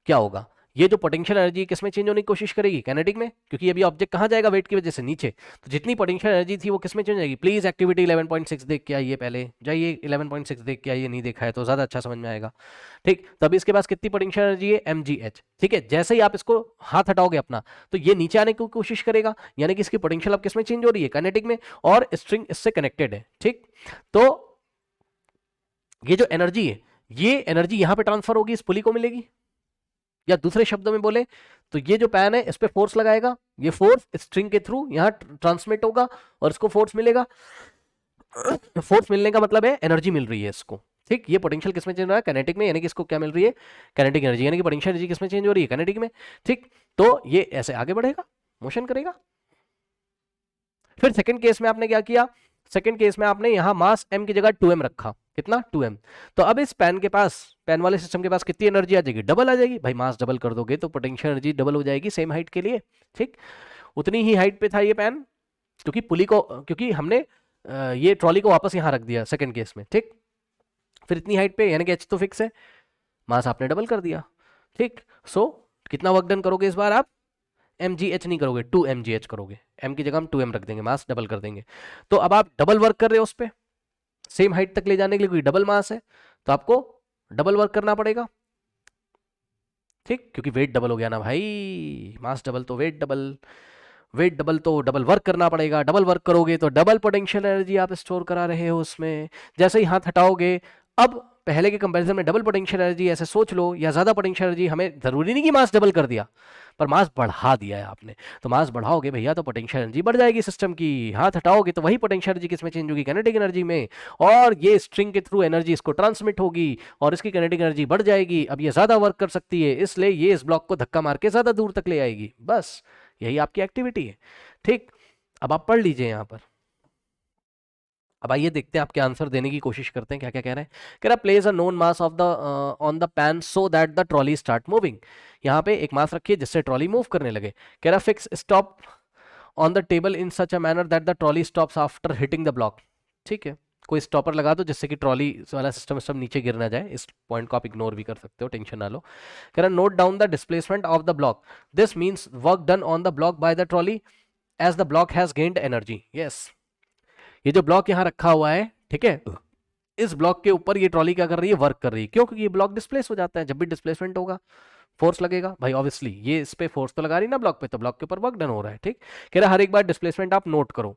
क्या होगा, ये जो पोटेंशियल एनर्जी किसमें चेंज होने की कोशिश करेगी, काइनेटिक में, क्योंकि अभी ऑब्जेक्ट कहाँ जाएगा, वेट की वजह से नीचे। तो जितनी पोटेंशियल एनर्जी थी वो किसमें चेंज जाएगी। प्लीज एक्टिविटी 11.6 देख के आइए, पहले जाइए 11.6 देख के आइए, नहीं देखा है तो ज्यादा अच्छा समझ में आएगा। ठीक, तभी इसके पास कितनी पोटेंशियल एनर्जी है, mgh। ठीक है, जैसे ही आप इसको हाथ हटाओगे अपना, तो ये नीचे आने की कोशिश करेगा, यानी कि इसकी पोटेंशियल अब किसमें चेंज हो रही है, काइनेटिक में, और स्ट्रिंग इससे कनेक्टेड है। ठीक, तो ये जो एनर्जी है, ये एनर्जी यहां पे ट्रांसफर होगी, इस पुली को मिलेगी, या दूसरे शब्दों में बोले तो ये जो पैन है इस पे फोर्स लगाएगा, ये फोर्स स्ट्रिंग के थ्रू यहां ट्रांसमिट होगा और इसको फोर्स मिलेगा। फोर्स मिलने का मतलब है एनर्जी मिल रही है इसको। ठीक, ये पोटेंशियल किसमें चेंज हो रहा है, काइनेटिक में, यानी कि इसको क्या मिल रही है, काइनेटिक एनर्जी, यानी कि पोटेंशियल एनर्जी किसमें चेंज हो रही है, काइनेटिक में। ठीक, तो ये ऐसे आगे बढ़ेगा, मोशन करेगा। फिर सेकंड केस में आपने क्या किया, सेकंड केस में आपने यहां मास m की जगह 2m रखा, कितना, 2m। तो अब इस पैन के पास, पैन वाले सिस्टम के पास कितनी एनर्जी आ जाएगी, डबल आ जाएगी। भाई मास डबल कर दोगे तो पोटेंशियल एनर्जी डबल हो जाएगी सेम हाइट के लिए। ठीक, उतनी ही हाइट पे था ये पैन, क्योंकि पुली को, क्योंकि हमने ये ट्रॉली को वापस यहां रख दिया सेकंड केस में। ठीक, फिर इतनी हाइट पे, यानी कि h तो फिक्स है, मास आपने डबल कर दिया। ठीक, सो कितना वर्क डन करोगे इस बार आप, mgh नहीं करोगे, 2mgh करोगे, m की जगह हम 2m रख देंगे, मास डबल कर देंगे। तो अब आप डबल वर्क कर रहे हो उस पर, सेम हाइट तक ले जाने के लिए, कोई डबल मास है तो आपको डबल वर्क करना पड़ेगा। ठीक, क्योंकि वेट डबल हो गया ना भाई, मास डबल तो वेट डबल, वेट डबल तो डबल वर्क करना पड़ेगा। डबल वर्क करोगे तो डबल पोटेंशियल एनर्जी आप स्टोर करा रहे हो उसमें। जैसे ही हाथ हटाओगे, अब पहले के कंपैरिजन में डबल पोटेंशियल एनर्जी ऐसे सोच लो, या ज्यादा पोटेंशियल एनर्जी, हमें जरूरी नहीं कि मास डबल कर दिया, पर मास बढ़ा दिया है आपने। तो मास बढ़ाओगे भैया तो पोटेंशियल एनर्जी बढ़ जाएगी सिस्टम की, हाथ हटाओगे तो वही पोटेंशियल एनर्जी किसमें चेंज होगी, काइनेटिक एनर्जी में, और ये स्ट्रिंग के थ्रू एनर्जी इसको ट्रांसमिट होगी और इसकी काइनेटिक एनर्जी बढ़ जाएगी। अब ये ज्यादा वर्क कर सकती है, इसलिए ये इस ब्लॉक को धक्का मार के ज्यादा दूर तक ले आएगी। बस यही आपकी एक्टिविटी है। ठीक, अब आप पढ़ लीजिए यहां पर। अब आइए देखते हैं, आपके आंसर देने की कोशिश करते हैं क्या क्या कह रहे हैं। कह रहा place a known mass of the on the pan so that the trolley start moving. यहाँ पे एक मास रखिए जिससे ट्रॉली मूव करने लगे। कह रहा fix stop on the table in such a manner that the trolley stops after hitting the block. ठीक है, कोई स्टॉपर लगा दो जिससे कि ट्रॉली वाला सिस्टम सब नीचे गिर ना जाए। इस पॉइंट को आप इग्नोर भी कर सकते हो, टेंशन ना लो। कह रहा note down the displacement of the block, this means work done on the block by the trolley as the block has gained energy. Yes, ये जो ब्लॉक यहाँ रखा हुआ है, ठीक है, इस ब्लॉक के ऊपर ये ट्रॉली क्या कर रही है, वर्क कर रही है। क्यों? क्योंकि ये ब्लॉक डिस्प्लेस हो जाता है। जब भी डिस्प्लेसमेंट होगा फोर्स लगेगा भाई, ऑब्वियसली ये इस पे फोर्स तो लगा रही ना ब्लॉक पे, तो ब्लॉक के ऊपर वर्क डन हो रहा है। ठीक, कह रहा हर एक बार डिस्प्लेसमेंट आप नोट करो,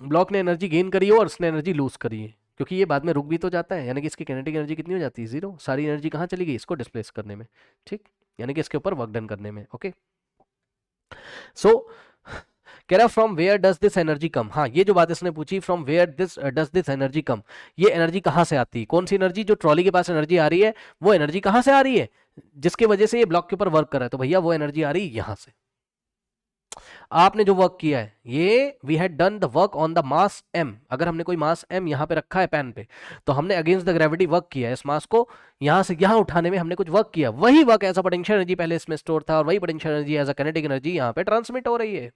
ब्लॉक ने एनर्जी गेन करी हो और उसने एनर्जी लूज करी है, क्योंकि ये बाद में रुक भी तो जाता है, यानी कि इसकी काइनेटिक एनर्जी कितनी हो जाती है, जीरो। सारी एनर्जी कहाँ चली गई, इसको डिस्प्लेस करने में। ठीक, यानी कि इसके ऊपर वर्क डन करने में। ओके, सो कह रहा from where does this energy come. हाँ, ये जो बात इसने पूछी, from where this does this energy come, ये एनर्जी कहाँ से आती है, कौन सी एनर्जी, जो ट्रॉली के पास एनर्जी आ रही है वो एनर्जी कहाँ से आ रही है, जिसकी वजह से ये ब्लॉक के ऊपर वर्क कर रहा है। तो भैया वो एनर्जी आ रही है यहां से। आपने जो वर्क किया है ये, we had done the work on the mass m। अगर हमने कोई मास m यहां पे रखा है पैन पे, तो हमने अगेंस्ट द ग्रेविटी वर्क किया है। इस मास को यहां से यहां उठाने में हमने कुछ वर्क किया, वही work as a potential energy पहले इसमें स्टोर था, और वही potential energy as a kinetic energy यहां पे ट्रांसमिट हो रही है।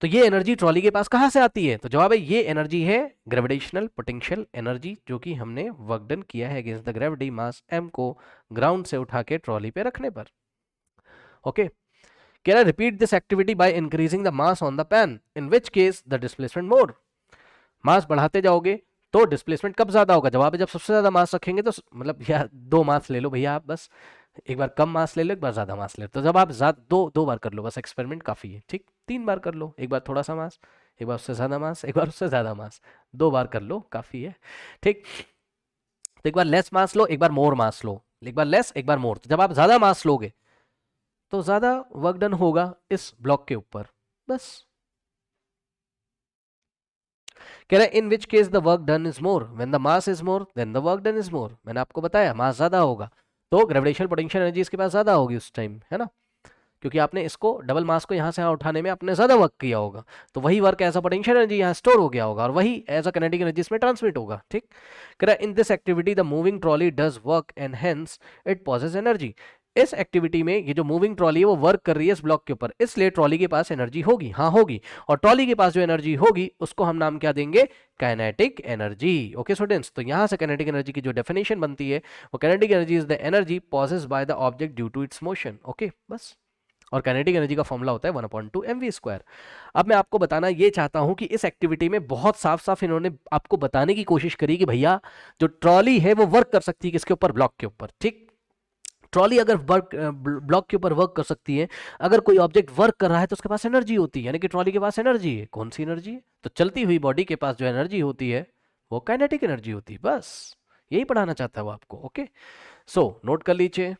तो ये एनर्जी ट्रॉली के पास कहां से आती है, तो जवाब है ये एनर्जी है ग्रेविटेशनल पोटेंशियल एनर्जी, जो कि हमने वर्क डन किया है against the gravity mass m को ग्राउंड से उठा के ट्रॉली पे रखने पर। ओके, कह रहा repeat this activity by increasing the mass on the pan, in which case the displacement more. Mass बढ़ाते जाओगे तो डिस्प्लेसमेंट कब ज्यादा होगा, जवाब है जब सबसे ज्यादा मास रखेंगे। तो मतलब या दो मास ले लो भैया आप, बस एक बार कम मास ले लो, एक बार ज्यादा मास ले लो। तो जब आप दो बार कर लो बस, एक्सपेरिमेंट काफी है। ठीक, 3 बार कर लो, एक बार थोड़ा सा मास, एक बार उससे ज्यादा मास, एक बार उससे ज्यादा मास, 2 बार कर लो काफी है। ठीक, तो एक बार लेस मास लो, एक बार मोर मास लो, एक बार लेस एक बार मोर। तो जब आप ज्यादा मास लोगे तो ज्यादा वर्क डन होगा इस ब्लॉक के ऊपर, बस। कह रहा है in which case the work done is more, when the mass is more then the work done is more. मैंने आपको बताया मास ज्यादा होगा तो ग्रेविटेशनल पोटेंशियल एनर्जी इसके पास ज्यादा होगी उस टाइम, है ना, क्योंकि आपने इसको डबल मास को यहाँ से यहाँ उठाने में आपने ज्यादा वर्क किया होगा, तो वही work as a potential energy यहाँ स्टोर हो गया होगा, और वही एज अ काइनेटिक एनर्जी इसमें ट्रांसमिट होगा। ठीक, कह रहा है in this activity the moving trolley does work and hence it possesses energy. इस एक्टिविटी में ये जो मूविंग ट्रॉली है वो वर्क कर रही है इस ब्लॉक के ऊपर, इसलिए ट्रॉली के पास एनर्जी होगी। हाँ होगी, और ट्रॉली के पास जो एनर्जी होगी उसको हम नाम क्या देंगे, काइनेटिक एनर्जी। ओके स्टूडेंट्स, तो यहां से काइनेटिक एनर्जी की जो डेफिनेशन बनती है वो kinetic energy is the energy possessed by the object due to its motion. Okay, बस। और काइनेटिक एनर्जी का फॉर्मूला होता है 1/2 mv²। अब मैं आपको बताना ये चाहता हूं कि इस एक्टिविटी में बहुत साफ साफ इन्होंने आपको बताने की कोशिश करी कि भैया जो ट्रॉली है वो वर्क कर सकती है किसके ऊपर, ब्लॉक के ऊपर। ठीक, ट्रॉली अगर वर्क ब्लॉक के ऊपर वर्क कर सकती है, अगर कोई ऑब्जेक्ट वर्क कर रहा है तो उसके पास एनर्जी होती है, यानी कि ट्रॉली के पास एनर्जी है। कौन सी एनर्जी है, तो चलती हुई बॉडी के पास जो एनर्जी होती है वो काइनेटिक एनर्जी होती है। बस यही पढ़ाना चाहता है वो आपको। ओके, सो नोट कर लीजिए,